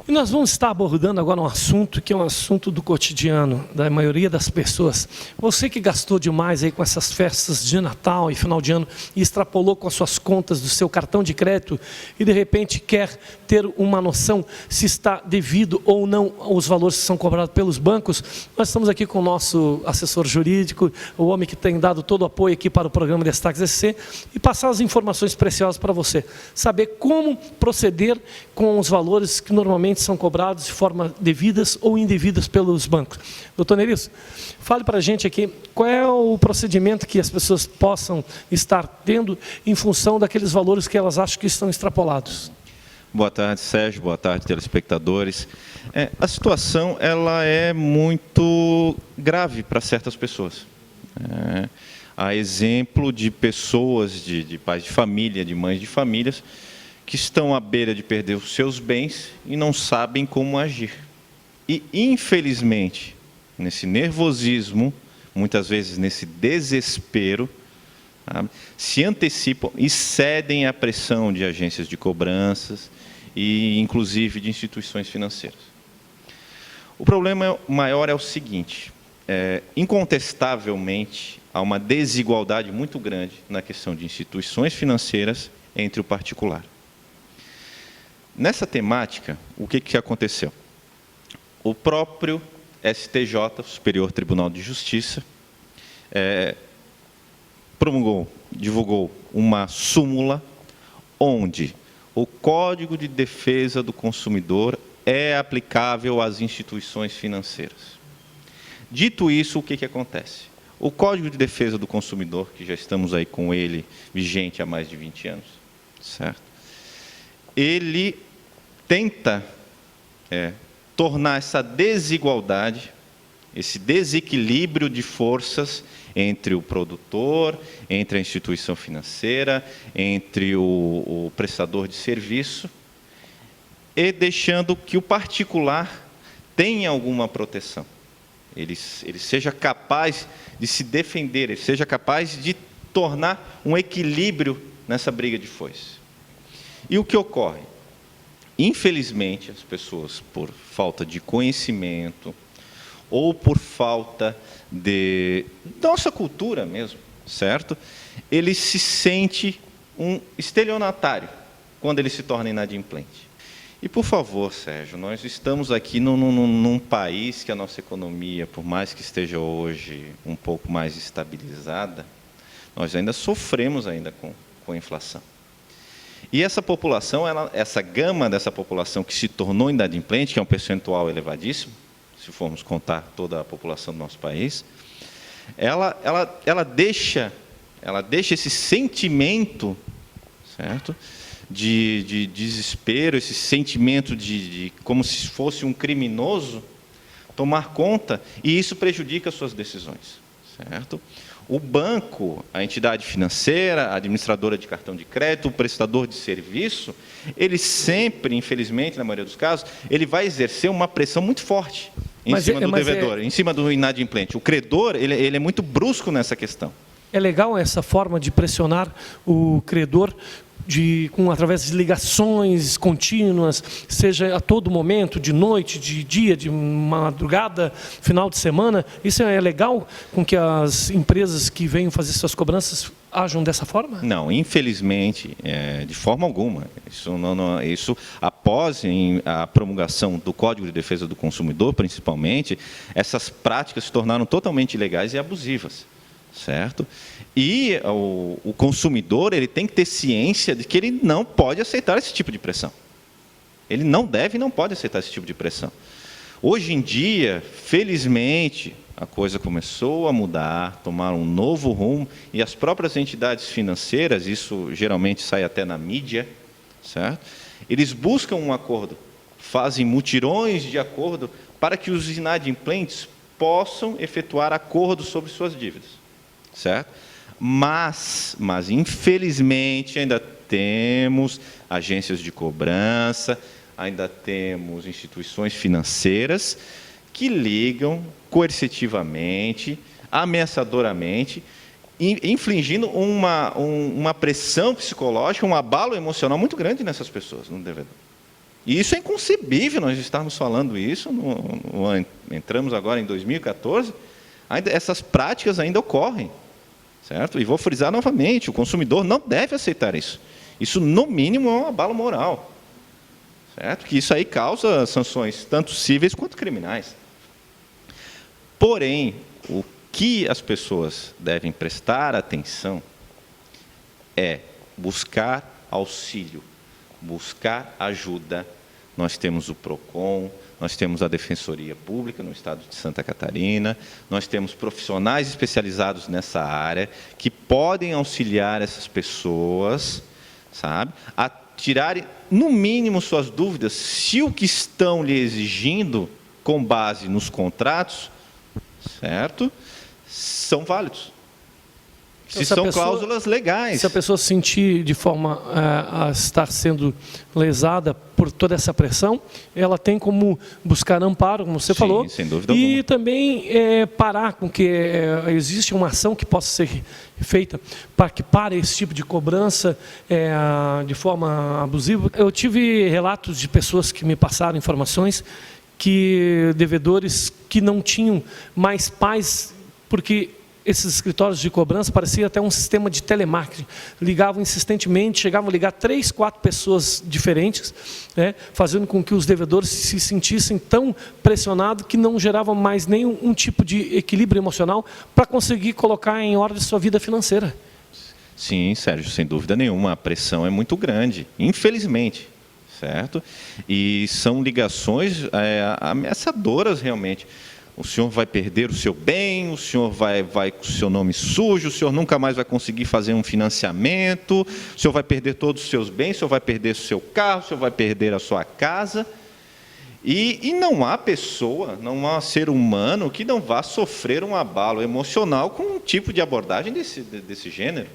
E nós vamos estar abordando agora um assunto que é um assunto do cotidiano, da maioria das pessoas. Você que gastou demais aí com essas festas de Natal e final de ano e extrapolou com as suas contas do seu cartão de crédito e de repente quer ter uma noção se está devido ou não os valores que são cobrados pelos bancos, nós estamos aqui com o nosso assessor jurídico, o homem que tem dado todo o apoio aqui para o programa Destaques SC e passar as informações preciosas para você. Saber como proceder com os valores que normalmente são cobrados de forma devidas ou indevidas pelos bancos. Doutor Nerisso, fale para a gente aqui qual é o procedimento que as pessoas possam estar tendo em função daqueles valores que elas acham que estão extrapolados. Boa tarde, Sérgio. Boa tarde, telespectadores. A situação ela é muito grave para certas pessoas. Há exemplo de pessoas, de pais de família, de mães de famílias, que estão à beira de perder os seus bens e não sabem como agir. E, infelizmente, nesse nervosismo, muitas vezes nesse desespero, se antecipam e cedem à pressão de agências de cobranças e inclusive de instituições financeiras. O problema maior é o seguinte, incontestavelmente, há uma desigualdade muito grande na questão de instituições financeiras entre o particular. Nessa temática, o que aconteceu? O próprio STJ, Superior Tribunal de Justiça, divulgou uma súmula onde o Código de Defesa do Consumidor é aplicável às instituições financeiras. Dito isso, o que acontece? O Código de Defesa do Consumidor, que já estamos aí com ele vigente há mais de 20 anos, certo? Ele tenta tornar essa desigualdade, esse desequilíbrio de forças entre o produtor, entre a instituição financeira, entre o prestador de serviço, e deixando que o particular tenha alguma proteção. Ele seja capaz de se defender, ele seja capaz de tornar um equilíbrio nessa briga de foice. E o que ocorre? Infelizmente, as pessoas, por falta de conhecimento, ou por falta de nossa cultura mesmo, certo? Ele se sente um estelionatário quando ele se torna inadimplente. E, por favor, Sérgio, nós estamos aqui num país que a nossa economia, por mais que esteja hoje um pouco mais estabilizada, nós ainda sofremos ainda com a inflação. E essa população, essa gama dessa população que se tornou inadimplente, que é um percentual elevadíssimo, se formos contar toda a população do nosso país, ela deixa esse sentimento, certo? De desespero, esse sentimento de como se fosse um criminoso, tomar conta, e isso prejudica as suas decisões, certo? O banco, a entidade financeira, a administradora de cartão de crédito, o prestador de serviço, ele sempre, infelizmente, na maioria dos casos, ele vai exercer uma pressão muito forte em cima do devedor, em cima do inadimplente. O credor, ele é muito brusco nessa questão. É legal essa forma de pressionar o credor através de ligações contínuas, seja a todo momento, de noite, de dia, de madrugada, final de semana. Isso é legal com que as empresas que venham fazer suas cobranças ajam dessa forma? Não, infelizmente, de forma alguma. Isso após a promulgação do Código de Defesa do Consumidor, principalmente, essas práticas se tornaram totalmente ilegais e abusivas. Certo? E o consumidor, ele tem que ter ciência de que ele não pode aceitar esse tipo de pressão. Ele não deve e não pode aceitar esse tipo de pressão. Hoje em dia, felizmente, a coisa começou a mudar, tomar um novo rumo, e as próprias entidades financeiras, isso geralmente sai até na mídia, certo? Eles buscam um acordo, fazem mutirões de acordo para que os inadimplentes possam efetuar acordos sobre suas dívidas. Certo? Mas, infelizmente, ainda temos agências de cobrança, ainda temos instituições financeiras que ligam coercitivamente, ameaçadoramente, infligindo uma pressão psicológica, um abalo emocional muito grande nessas pessoas, no devedor. E isso é inconcebível, nós estamos falando isso, entramos agora em 2014, essas práticas ainda ocorrem. Certo? E vou frisar novamente, o consumidor não deve aceitar isso. Isso, no mínimo, é um abalo moral. Certo? Que isso aí causa sanções, tanto cíveis quanto criminais. Porém, o que as pessoas devem prestar atenção é buscar auxílio, buscar ajuda. Nós temos o PROCON, nós temos a Defensoria Pública no estado de Santa Catarina, nós temos profissionais especializados nessa área que podem auxiliar essas pessoas, sabe, a tirarem, no mínimo, suas dúvidas, se o que estão lhe exigindo, com base nos contratos, certo, são válidos. Se são cláusulas legais. Se a pessoa se sentir de forma a estar sendo lesada por toda essa pressão, ela tem como buscar amparo, como você falou, sem dúvida e alguma. também parar com que existe uma ação que possa ser feita para que pare esse tipo de cobrança de forma abusiva. Eu tive relatos de pessoas que me passaram informações que devedores que não tinham mais paz, porque esses escritórios de cobrança parecia até um sistema de telemarketing. Ligavam insistentemente, chegavam a ligar 3, 4 pessoas diferentes, né, fazendo com que os devedores se sentissem tão pressionados que não geravam mais nenhum tipo de equilíbrio emocional para conseguir colocar em ordem sua vida financeira. Sim, Sérgio, sem dúvida nenhuma. A pressão é muito grande, infelizmente, certo? E são ligações ameaçadoras realmente. O senhor vai perder o seu bem, o senhor vai com o seu nome sujo, o senhor nunca mais vai conseguir fazer um financiamento, o senhor vai perder todos os seus bens, o senhor vai perder o seu carro, o senhor vai perder a sua casa. E não há pessoa, não há ser humano que não vá sofrer um abalo emocional com um tipo de abordagem desse gênero.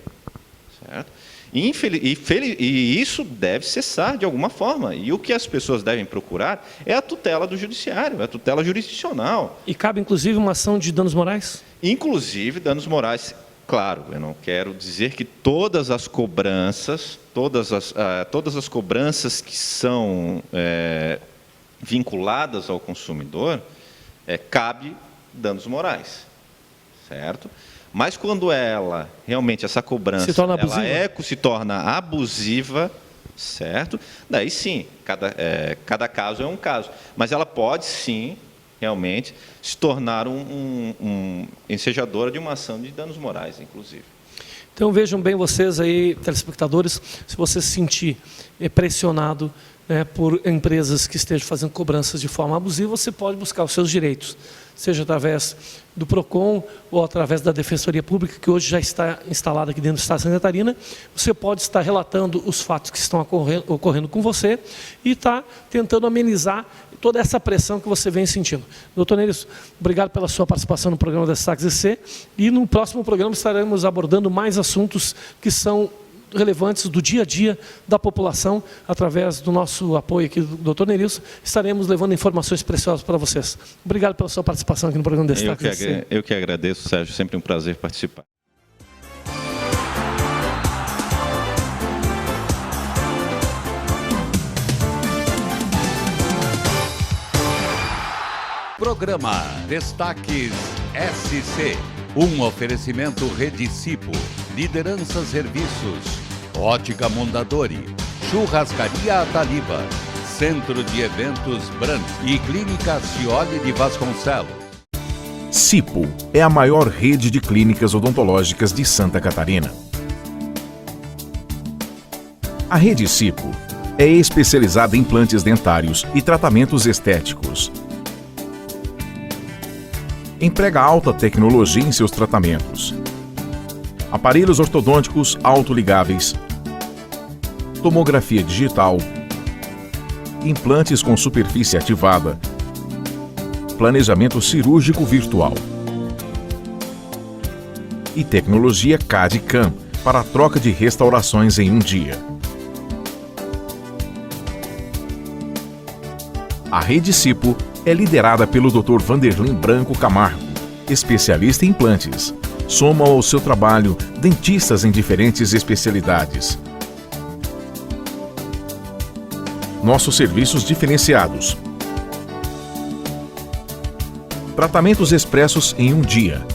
Certo? E isso deve cessar de alguma forma. E o que as pessoas devem procurar é a tutela do judiciário, a tutela jurisdicional. E cabe, inclusive, uma ação de danos morais? Inclusive, danos morais. Claro, eu não quero dizer que todas as cobranças, todas as cobranças que são vinculadas ao consumidor, cabe danos morais, certo? Mas quando realmente essa cobrança se torna abusiva, certo? Daí sim, cada caso é um caso. Mas ela pode sim, realmente, se tornar ensejadora de uma ação de danos morais, inclusive. Então vejam bem vocês aí, telespectadores, se você se sentir pressionado por empresas que estejam fazendo cobranças de forma abusiva, você pode buscar os seus direitos, seja através do PROCON ou através da Defensoria Pública, que hoje já está instalada aqui dentro do Estado de Santa Catarina. Você pode estar relatando os fatos que estão ocorrendo com você e estar tentando amenizar toda essa pressão que você vem sentindo. Doutor Neilson, obrigado pela sua participação no programa Destaques EC, e no próximo programa estaremos abordando mais assuntos que são relevantes do dia a dia da população, através do nosso apoio aqui do Dr. Neilson, estaremos levando informações preciosas para vocês. Obrigado pela sua participação aqui no programa Destaques. Eu que agradeço, Sérgio, sempre um prazer participar. Programa Destaques SC. Um oferecimento Rede Cipo, Liderança Serviços, Ótica Mondadori, Churrascaria Ataliba, Centro de Eventos Brand e Clínica Cioli de Vasconcelos. Cipo é a maior rede de clínicas odontológicas de Santa Catarina. A rede Cipo é especializada em implantes dentários e tratamentos estéticos. Emprega alta tecnologia em seus tratamentos. Aparelhos ortodônticos autoligáveis, tomografia digital, implantes com superfície ativada, planejamento cirúrgico virtual e tecnologia CAD/CAM para a troca de restaurações em um dia. A rede Cipo é liderada pelo Dr. Vanderlin Branco Camargo, especialista em implantes. Somam ao seu trabalho dentistas em diferentes especialidades. Nossos serviços diferenciados. Tratamentos expressos em um dia.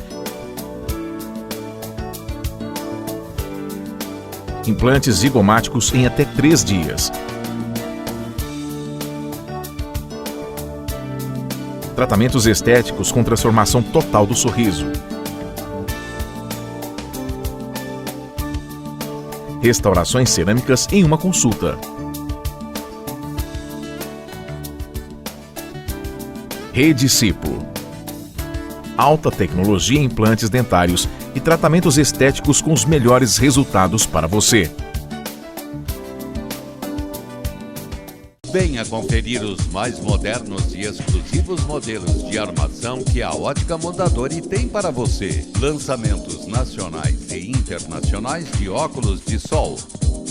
Implantes zigomáticos em até 3 dias. Tratamentos estéticos com transformação total do sorriso. Restaurações cerâmicas em uma consulta. Rede Cipo. Alta tecnologia em implantes dentários e tratamentos estéticos com os melhores resultados para você. Venha conferir os mais modernos e exclusivos modelos de armação que a Ótica Mondadori tem para você. Lançamentos nacionais e internacionais de óculos de sol.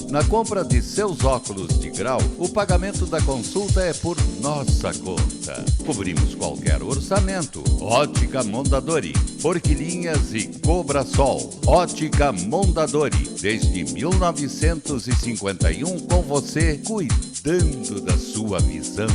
Na compra de seus óculos de grau, o pagamento da consulta é por nossa conta. Cobrimos qualquer orçamento. Ótica Mondadori, Forquilinhas e Cobra Sol. Ótica Mondadori, desde 1951 com você, cuidando da sua visão.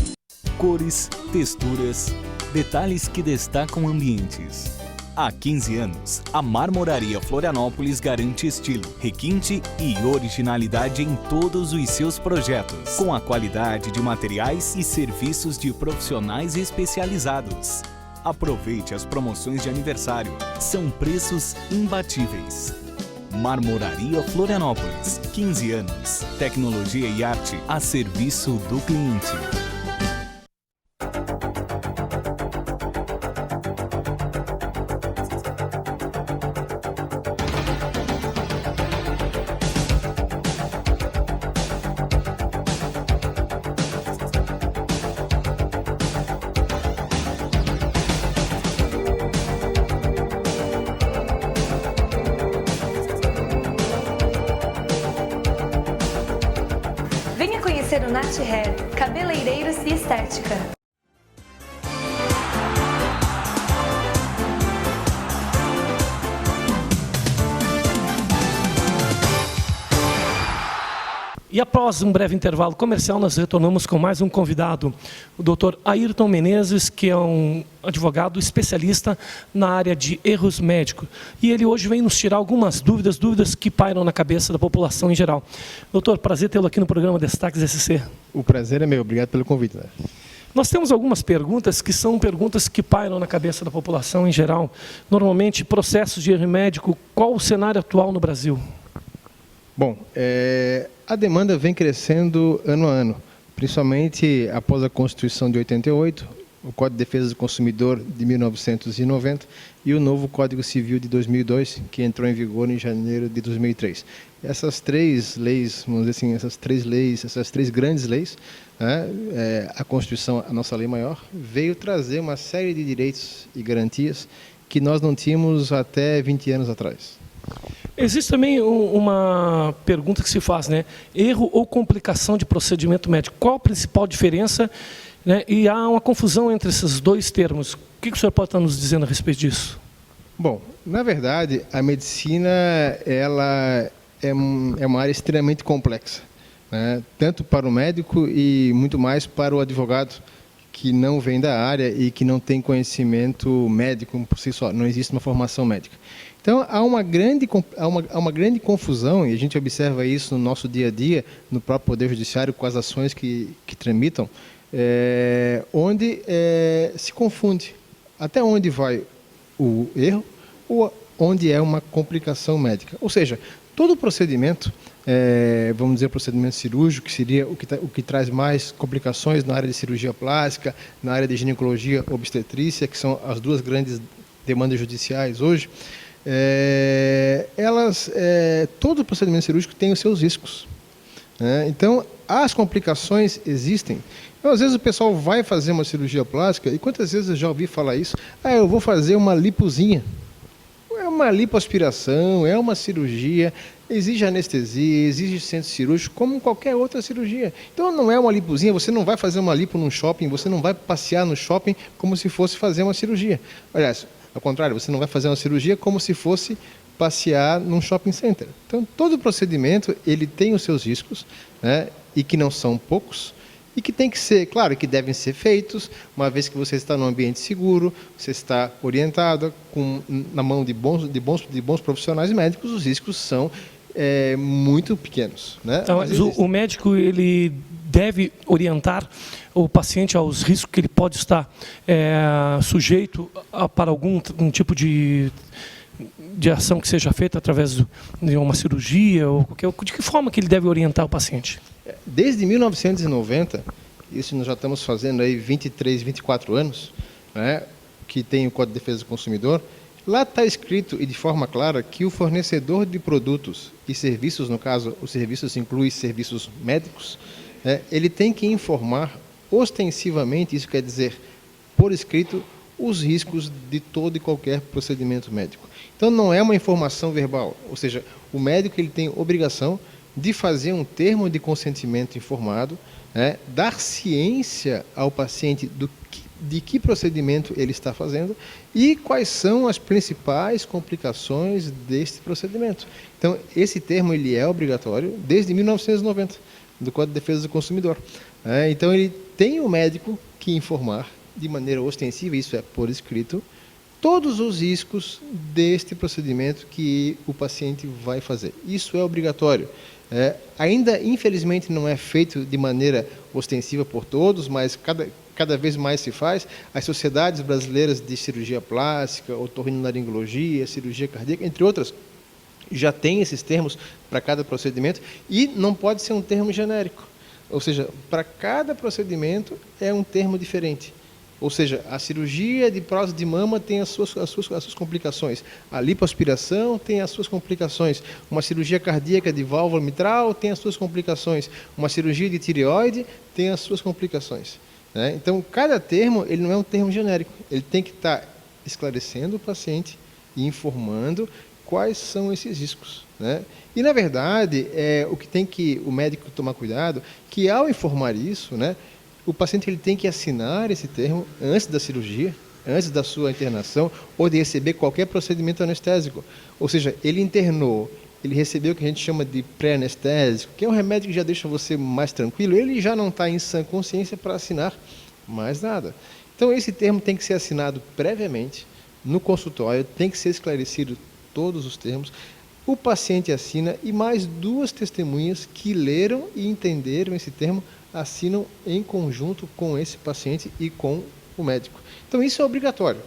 Cores, texturas, detalhes que destacam ambientes. Há 15 anos, a Marmoraria Florianópolis garante estilo, requinte e originalidade em todos os seus projetos, com a qualidade de materiais e serviços de profissionais especializados. Aproveite as promoções de aniversário, são preços imbatíveis. Marmoraria Florianópolis, 15 anos, tecnologia e arte a serviço do cliente. Venha conhecer o Nat Hair, cabeleireiros e estética. E após um breve intervalo comercial, nós retornamos com mais um convidado, o Dr. Ayrton Menezes, que é um advogado especialista na área de erros médicos. E ele hoje vem nos tirar algumas dúvidas que pairam na cabeça da população em geral. Doutor, prazer tê-lo aqui no programa Destaques SC. O prazer é meu, obrigado pelo convite. Nós temos algumas perguntas que são perguntas que pairam na cabeça da população em geral. Normalmente, processos de erro médico, qual o cenário atual no Brasil? Bom, a demanda vem crescendo ano a ano, principalmente após a Constituição de 88, o Código de Defesa do Consumidor de 1990 e o novo Código Civil de 2002, que entrou em vigor em janeiro de 2003. Essas três leis, vamos dizer assim, essas três grandes leis, né, a Constituição, a nossa lei maior, veio trazer uma série de direitos e garantias que nós não tínhamos até 20 anos atrás. Existe também uma pergunta que se faz, né? Erro ou complicação de procedimento médico. Qual a principal diferença? Né? E há uma confusão entre esses dois termos. O que o senhor pode estar nos dizendo a respeito disso? Bom, na verdade, a medicina ela é uma área extremamente complexa, né? Tanto para o médico e muito mais para o advogado, que não vem da área e que não tem conhecimento médico por si só, não existe uma formação médica. Então, há uma grande confusão, e a gente observa isso no nosso dia a dia, no próprio Poder Judiciário, com as ações que tramitam, onde se confunde até onde vai o erro ou onde é uma complicação médica. Ou seja, todo procedimento, vamos dizer, procedimento cirúrgico, que seria o que traz mais complicações na área de cirurgia plástica, na área de ginecologia obstetrícia, que são as duas grandes demandas judiciais hoje, todo procedimento cirúrgico tem os seus riscos, né? Então, as complicações existem. Então, às vezes o pessoal vai fazer uma cirurgia plástica, e quantas vezes eu já ouvi falar isso? Eu vou fazer uma lipozinha. É uma lipoaspiração, é uma cirurgia, exige anestesia, exige centro cirúrgico, como qualquer outra cirurgia. Então, não é uma lipozinha, você não vai fazer uma lipo num shopping, você não vai passear no shopping como se fosse fazer uma cirurgia. Aliás, ao contrário, você não vai fazer uma cirurgia como se fosse passear num shopping center. Então, todo procedimento, ele tem os seus riscos, né, e que não são poucos, e que tem que ser, claro, que devem ser feitos, uma vez que você está num ambiente seguro, você está orientado, na mão de bons profissionais médicos, os riscos são muito pequenos, né? Então, o médico, ele deve orientar o paciente aos riscos que ele pode estar sujeito para algum tipo de ação que seja feita através de uma cirurgia, ou de que forma que ele deve orientar o paciente? Desde 1990, isso nós já estamos fazendo aí 23, 24 anos, né, que tem o Código de Defesa do Consumidor. Lá está escrito e de forma clara que o fornecedor de produtos e serviços, no caso, os serviços incluem serviços médicos, ele tem que informar ostensivamente, isso quer dizer, por escrito, os riscos de todo e qualquer procedimento médico. Então, não é uma informação verbal, ou seja, o médico ele tem obrigação de fazer um termo de consentimento informado, dar ciência ao paciente de que procedimento ele está fazendo e quais são as principais complicações deste procedimento. Então, esse termo ele é obrigatório desde 1990, do Código de Defesa do Consumidor. Então, ele tem o médico que informar de maneira ostensiva, isso é por escrito, todos os riscos deste procedimento que o paciente vai fazer. Isso é obrigatório. Ainda, infelizmente, não é feito de maneira ostensiva por todos, mas cada vez mais se faz. As sociedades brasileiras de cirurgia plástica, otorrinolaringologia, cirurgia cardíaca, entre outras, já têm esses termos para cada procedimento e não pode ser um termo genérico. Ou seja, para cada procedimento é um termo diferente. Ou seja, a cirurgia de prótese de mama tem as suas complicações. A lipoaspiração tem as suas complicações. Uma cirurgia cardíaca de válvula mitral tem as suas complicações. Uma cirurgia de tireoide tem as suas complicações. Então, cada termo ele não é um termo genérico. Ele tem que estar esclarecendo o paciente e informando quais são esses riscos. E, na verdade, o que tem que o médico tomar cuidado, que ao informar isso, o paciente ele tem que assinar esse termo antes da cirurgia, antes da sua internação, ou de receber qualquer procedimento anestésico. Ou seja, ele internou, ele recebeu o que a gente chama de pré-anestésico, que é um remédio que já deixa você mais tranquilo, ele já não está em sã consciência para assinar mais nada. Então, esse termo tem que ser assinado previamente, no consultório, tem que ser esclarecido todos os termos, o paciente assina e mais 2 testemunhas que leram e entenderam esse termo assinam em conjunto com esse paciente e com o médico. Então, isso é obrigatório.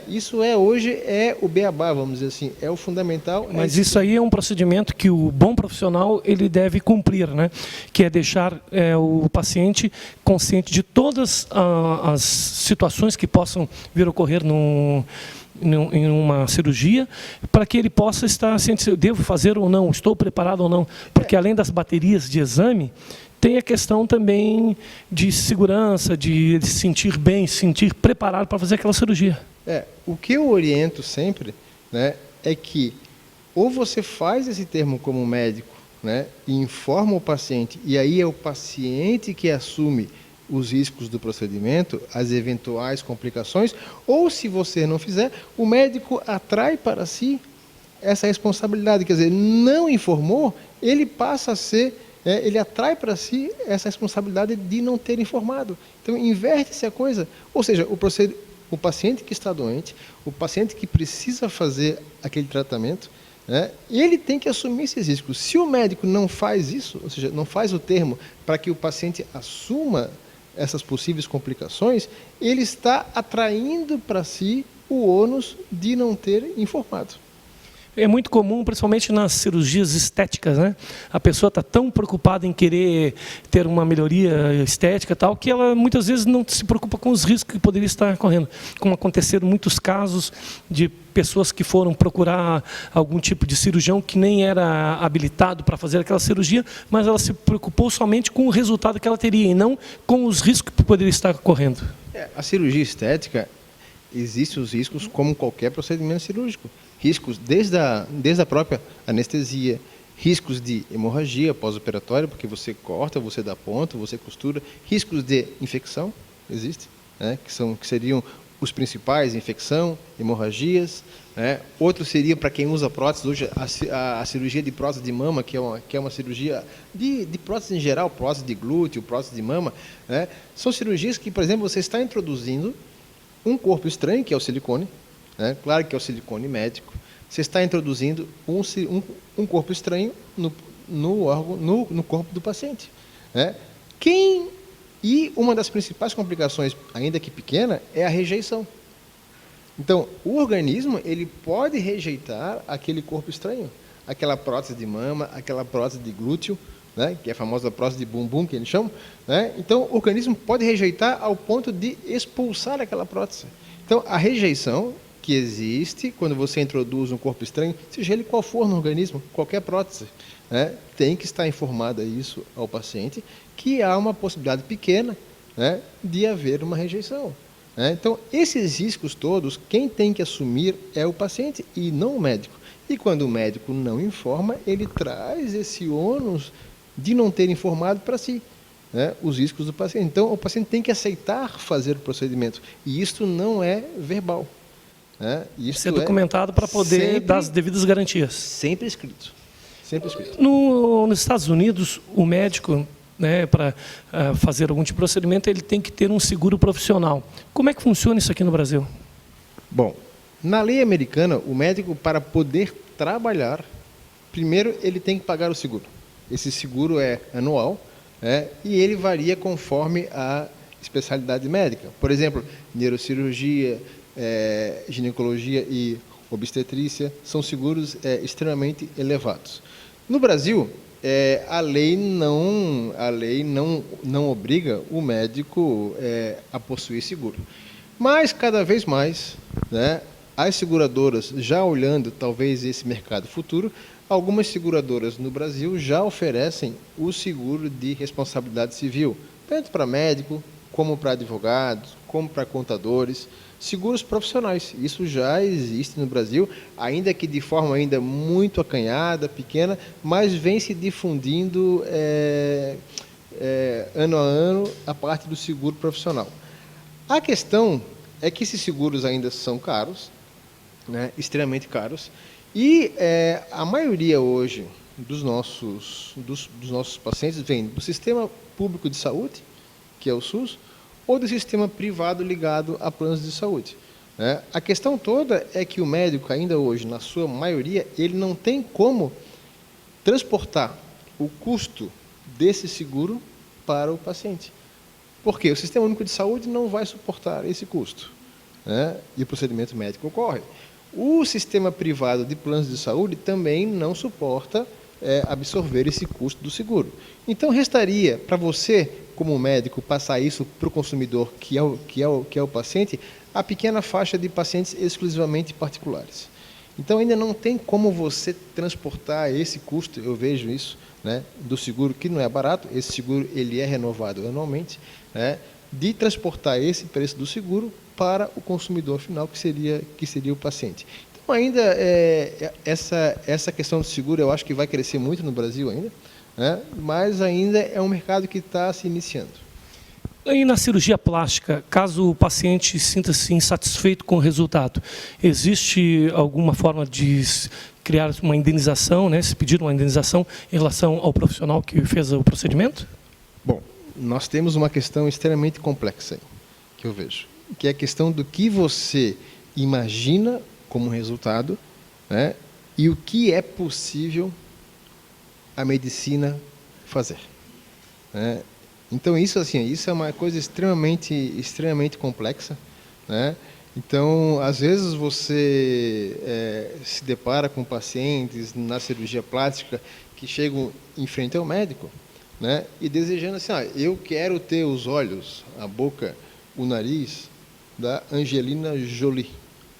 Isso hoje é o beabá, vamos dizer assim, é o fundamental. Mas isso aí é um procedimento que o bom profissional ele deve cumprir, que é deixar o paciente consciente de todas as situações que possam vir a ocorrer em uma cirurgia, para que ele possa estar ciente, devo fazer ou não, estou preparado ou não, porque além das baterias de exame, tem a questão também de segurança, de se sentir bem, se sentir preparado para fazer aquela cirurgia. O que eu oriento sempre é que ou você faz esse termo como médico e informa o paciente, e aí é o paciente que assume os riscos do procedimento, as eventuais complicações, ou se você não fizer, o médico atrai para si essa responsabilidade, quer dizer, não informou, ele passa a ser ele atrai para si essa responsabilidade de não ter informado. Então, inverte-se a coisa. Ou seja, o paciente que está doente, o paciente que precisa fazer aquele tratamento, ele tem que assumir esses riscos. Se o médico não faz isso, ou seja, não faz o termo para que o paciente assuma essas possíveis complicações, ele está atraindo para si o ônus de não ter informado. É muito comum, principalmente nas cirurgias estéticas, A pessoa está tão preocupada em querer ter uma melhoria estética tal, que ela muitas vezes não se preocupa com os riscos que poderia estar correndo. Como aconteceram muitos casos de pessoas que foram procurar algum tipo de cirurgião que nem era habilitado para fazer aquela cirurgia, mas ela se preocupou somente com o resultado que ela teria e não com os riscos que poderia estar correndo. A cirurgia estética, existem os riscos como qualquer procedimento cirúrgico. Riscos desde a própria anestesia, riscos de hemorragia pós-operatória, porque você corta, você dá ponto, você costura, riscos de infecção, existem, que seriam os principais, infecção, hemorragias. Outro seria, para quem usa prótese, hoje a cirurgia de prótese de mama, que é uma cirurgia de prótese em geral, prótese de glúteo, prótese de mama. São cirurgias que, por exemplo, você está introduzindo um corpo estranho, que é o silicone, claro que é o silicone médico. Você está introduzindo um corpo estranho no corpo do paciente. E uma das principais complicações, ainda que pequena, é a rejeição. Então, o organismo ele pode rejeitar aquele corpo estranho, aquela prótese de mama, aquela prótese de glúteo, que é a famosa prótese de bumbum, que eles chamam. Então, o organismo pode rejeitar ao ponto de expulsar aquela prótese. Então, a rejeição, que existe quando você introduz um corpo estranho, seja ele qual for no organismo, qualquer prótese, né, tem que estar informada isso ao paciente, que há uma possibilidade pequena, né, de haver uma rejeição. Né? Então, esses riscos todos, quem tem que assumir é o paciente e não o médico. E quando o médico não informa, ele traz esse ônus de não ter informado para si, né, os riscos do paciente. Então, o paciente tem que aceitar fazer o procedimento. E isto não é verbal. Né? Isto ser documentado para poder sempre, dar as devidas garantias. Sempre escrito. Sempre escrito. Nos Estados Unidos, o médico, né, para fazer algum tipo de procedimento, ele tem que ter um seguro profissional. Como é que funciona isso aqui no Brasil? Bom, na lei americana, o médico, para poder trabalhar, primeiro ele tem que pagar o seguro. Esse seguro é anual, e ele varia conforme a especialidade médica. Por exemplo, neurocirurgia, ginecologia e obstetrícia são seguros extremamente elevados. No Brasil, a lei não obriga o médico a possuir seguro. Mas, cada vez mais, né, as seguradoras, já olhando talvez esse mercado futuro, algumas seguradoras no Brasil já oferecem o seguro de responsabilidade civil, tanto para médico, como para advogados, como para contadores, seguros profissionais. Isso já existe no Brasil, ainda que de forma ainda muito acanhada, pequena, mas vem se difundindo ano a ano a parte do seguro profissional. A questão é que esses seguros ainda são caros, né, extremamente caros, e a maioria hoje dos nossos pacientes vem do sistema público de saúde, que é o SUS, ou do sistema privado ligado a planos de saúde. Né? A questão toda é que o médico, ainda hoje, na sua maioria, ele não tem como transportar o custo desse seguro para o paciente. Por quê? O Sistema Único de Saúde não vai suportar esse custo, né? E o procedimento médico ocorre. O sistema privado de planos de saúde também não suporta absorver esse custo do seguro. Então, restaria para você, como médico, passar isso para o consumidor, que é o paciente, a pequena faixa de pacientes exclusivamente particulares. Então, ainda não tem como você transportar esse custo, eu vejo isso, né, do seguro, que não é barato, esse seguro ele é renovado anualmente, né, de transportar esse preço do seguro para o consumidor final, que seria o paciente. Então, ainda essa questão do seguro, eu acho que vai crescer muito no Brasil ainda, né, mas ainda é um mercado que está se iniciando. E na cirurgia plástica, caso o paciente sinta-se insatisfeito com o resultado, existe alguma forma de criar uma indenização, né, se pedir uma indenização em relação ao profissional que fez o procedimento? Bom, nós temos uma questão extremamente complexa aí, que eu vejo, que é a questão do que você imagina como resultado, né, e o que é possível a medicina fazer. Né? Então, isso é uma coisa extremamente complexa. Né? Então, às vezes você se depara com pacientes na cirurgia plástica que chegam em frente ao médico, né, e desejando assim, eu quero ter os olhos, a boca, o nariz da Angelina Jolie.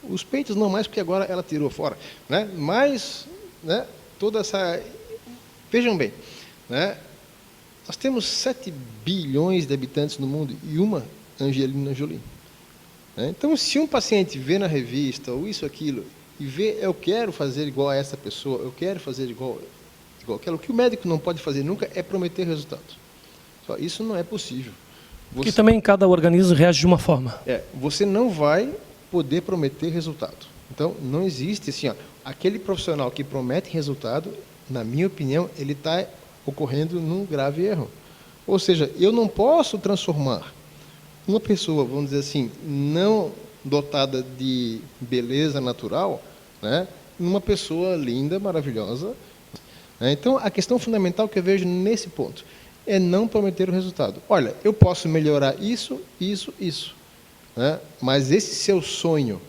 Os peitos não mais, porque agora ela tirou fora. Né? Mas, né, toda essa... Vejam bem, né? Nós temos 7 bilhões de habitantes no mundo e uma Angelina Jolie. Então, se um paciente vê na revista, ou isso, aquilo, e vê, eu quero fazer igual a essa pessoa, eu quero fazer igual aquela, o que o médico não pode fazer nunca é prometer resultados. Só isso não é possível. Porque também cada organismo reage de uma forma. Você não vai poder prometer resultado. Então, não existe assim, aquele profissional que promete resultado, na minha opinião, ele está ocorrendo num grave erro. Ou seja, eu não posso transformar uma pessoa, vamos dizer assim, não dotada de beleza natural, né, numa pessoa linda, maravilhosa. Então, a questão fundamental que eu vejo nesse ponto é não prometer o resultado. Olha, eu posso melhorar isso, né, mas esse seu sonho,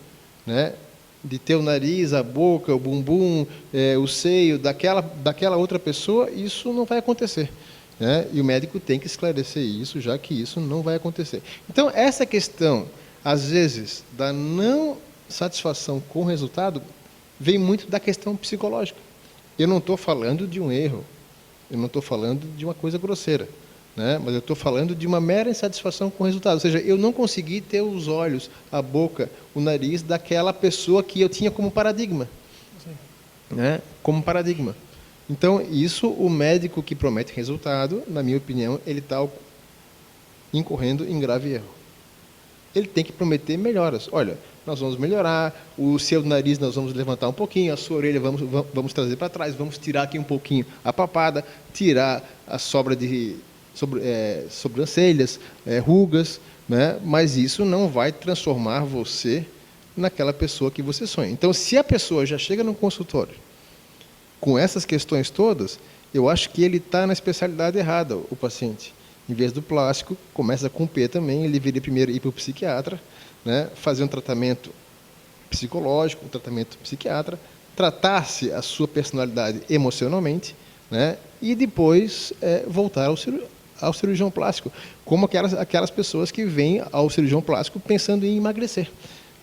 né, de ter o nariz, a boca, o bumbum, o seio daquela outra pessoa, isso não vai acontecer. Né? E o médico tem que esclarecer isso, já que isso não vai acontecer. Então, essa questão, às vezes, da não satisfação com o resultado vem muito da questão psicológica. Eu não estou falando de um erro, eu não estou falando de uma coisa grosseira, né? Mas eu estou falando de uma mera insatisfação com o resultado. Ou seja, eu não consegui ter os olhos, a boca, o nariz daquela pessoa que eu tinha como paradigma. Né? Como paradigma. Então, isso, o médico que promete resultado, na minha opinião, ele está incorrendo em grave erro. Ele tem que prometer melhoras. Olha, nós vamos melhorar, o seu nariz nós vamos levantar um pouquinho, a sua orelha vamos trazer para trás, vamos tirar aqui um pouquinho a papada, tirar a sobra de sobrancelhas, rugas, né? Mas isso não vai transformar você naquela pessoa que você sonha. Então, se a pessoa já chega no consultório com essas questões todas, eu acho que ele está na especialidade errada, o paciente. Em vez do plástico, começa com P também, ele deveria primeiro ir para o psiquiatra, né, fazer um tratamento psicológico, um tratamento psiquiatra, tratar-se a sua personalidade emocionalmente, né, e depois voltar ao cirurgião plástico, como aquelas pessoas que vêm ao cirurgião plástico pensando em emagrecer.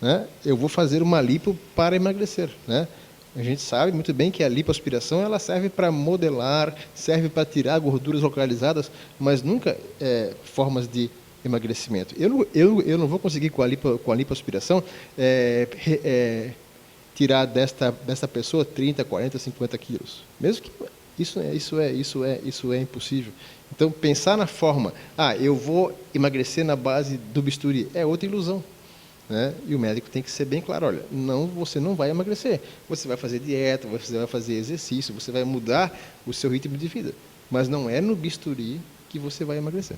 Né? Eu vou fazer uma lipo para emagrecer. Né? A gente sabe muito bem que a lipoaspiração ela serve para modelar, serve para tirar gorduras localizadas, mas nunca formas de emagrecimento. Eu não vou conseguir com a lipoaspiração tirar desta pessoa 30, 40, 50 quilos. Mesmo que isso é impossível. Então, pensar na forma, eu vou emagrecer na base do bisturi, é outra ilusão. Né? E o médico tem que ser bem claro, olha, você não vai emagrecer, você vai fazer dieta, você vai fazer exercício, você vai mudar o seu ritmo de vida, mas não é no bisturi que você vai emagrecer.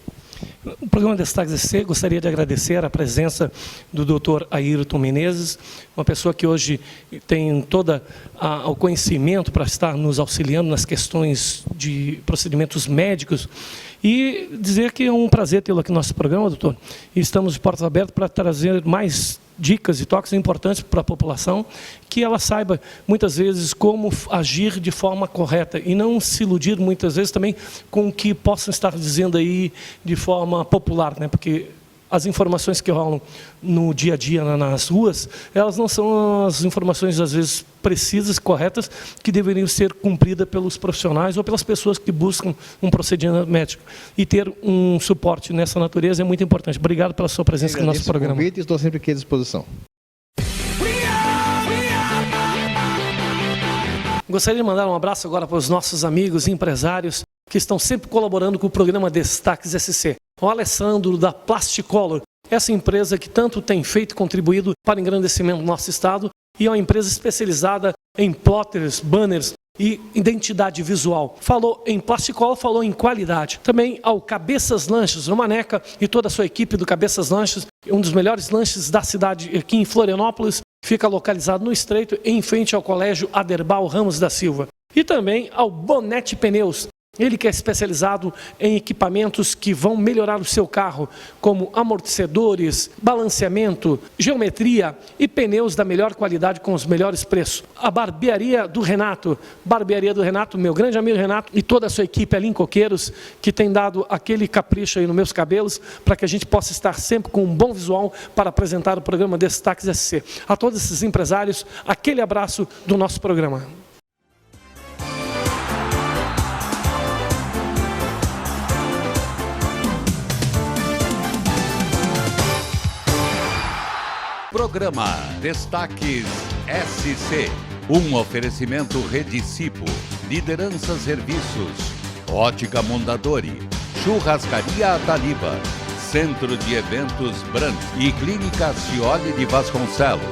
O programa Destaques SC gostaria de agradecer a presença do Dr. Ayrton Menezes, uma pessoa que hoje tem todo o conhecimento para estar nos auxiliando nas questões de procedimentos médicos. E dizer que é um prazer tê-lo aqui no nosso programa, doutor. E estamos de portas abertas para trazer mais dicas e toques importantes para a população, que ela saiba, muitas vezes, como agir de forma correta e não se iludir, muitas vezes, também com o que possam estar dizendo aí de forma popular, né? Porque as informações que rolam no dia a dia nas ruas, elas não são as informações, às vezes, precisas, corretas, que deveriam ser cumpridas pelos profissionais ou pelas pessoas que buscam um procedimento médico. E ter um suporte nessa natureza é muito importante. Obrigado pela sua presença aqui no nosso programa. Convite e estou sempre aqui à disposição. Gostaria de mandar um abraço agora para os nossos amigos e empresários que estão sempre colaborando com o programa Destaques SC. O Alessandro, da Plasticolor, essa empresa que tanto tem feito e contribuído para o engrandecimento do nosso estado, e é uma empresa especializada em plotters, banners e identidade visual. Falou em Plasticolor, falou em qualidade. Também ao Cabeças Lanches, o Maneca e toda a sua equipe do Cabeças Lanches, um dos melhores lanches da cidade aqui em Florianópolis, fica localizado no Estreito, em frente ao Colégio Aderbal Ramos da Silva. E também ao Bonete Pneus, ele que é especializado em equipamentos que vão melhorar o seu carro, como amortecedores, balanceamento, geometria e pneus da melhor qualidade com os melhores preços. A Barbearia do Renato, meu grande amigo Renato e toda a sua equipe ali em Coqueiros, que tem dado aquele capricho aí nos meus cabelos, para que a gente possa estar sempre com um bom visual para apresentar o programa Destaques SC. A todos esses empresários, aquele abraço do nosso programa. Programa Destaques SC. Um oferecimento Rede Cipo, Liderança Serviços, Ótica Churrascaria Ataliba, Centro de Eventos Brand e Clínica Cioli de Vasconcelos.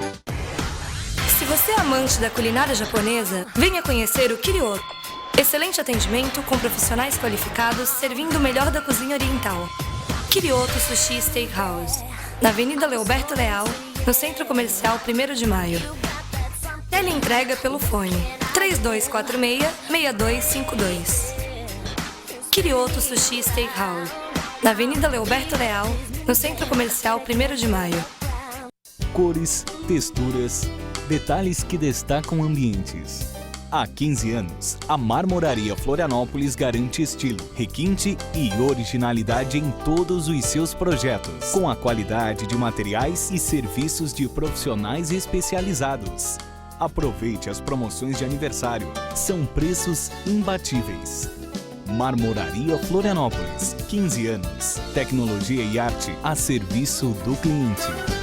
Se você é amante da culinária japonesa, venha conhecer o Kirioto. Excelente atendimento com profissionais qualificados servindo o melhor da cozinha oriental. Kirioto Sushi Steakhouse, na Avenida Leoberto Leal, no Centro Comercial 1º de Maio. Teleentrega pelo fone 3246-6252. Kirioto Sushi Steakhouse, na Avenida Leoberto Leal, no Centro Comercial 1º de Maio. Cores, texturas, detalhes que destacam ambientes. Há 15 anos, a Marmoraria Florianópolis garante estilo, requinte e originalidade em todos os seus projetos, com a qualidade de materiais e serviços de profissionais especializados. Aproveite as promoções de aniversário, são preços imbatíveis. Marmoraria Florianópolis, 15 anos, tecnologia e arte a serviço do cliente.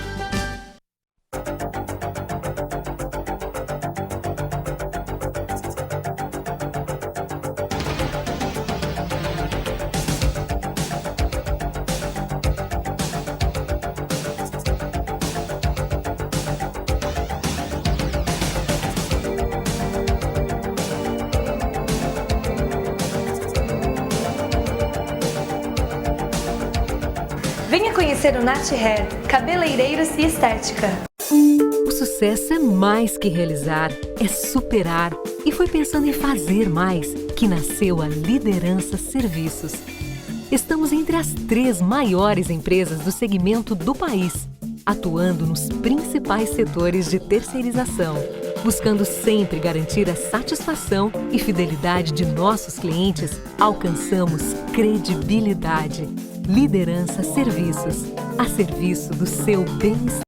Venha conhecer o Nath Hair, cabeleireiros e estética. O sucesso é mais que realizar, é superar. E foi pensando em fazer mais que nasceu a Liderança Serviços. Estamos entre as 3 maiores empresas do segmento do país, atuando nos principais setores de terceirização, buscando sempre garantir a satisfação e fidelidade de nossos clientes. Alcançamos credibilidade. Liderança Serviços, a serviço do seu bem-estar.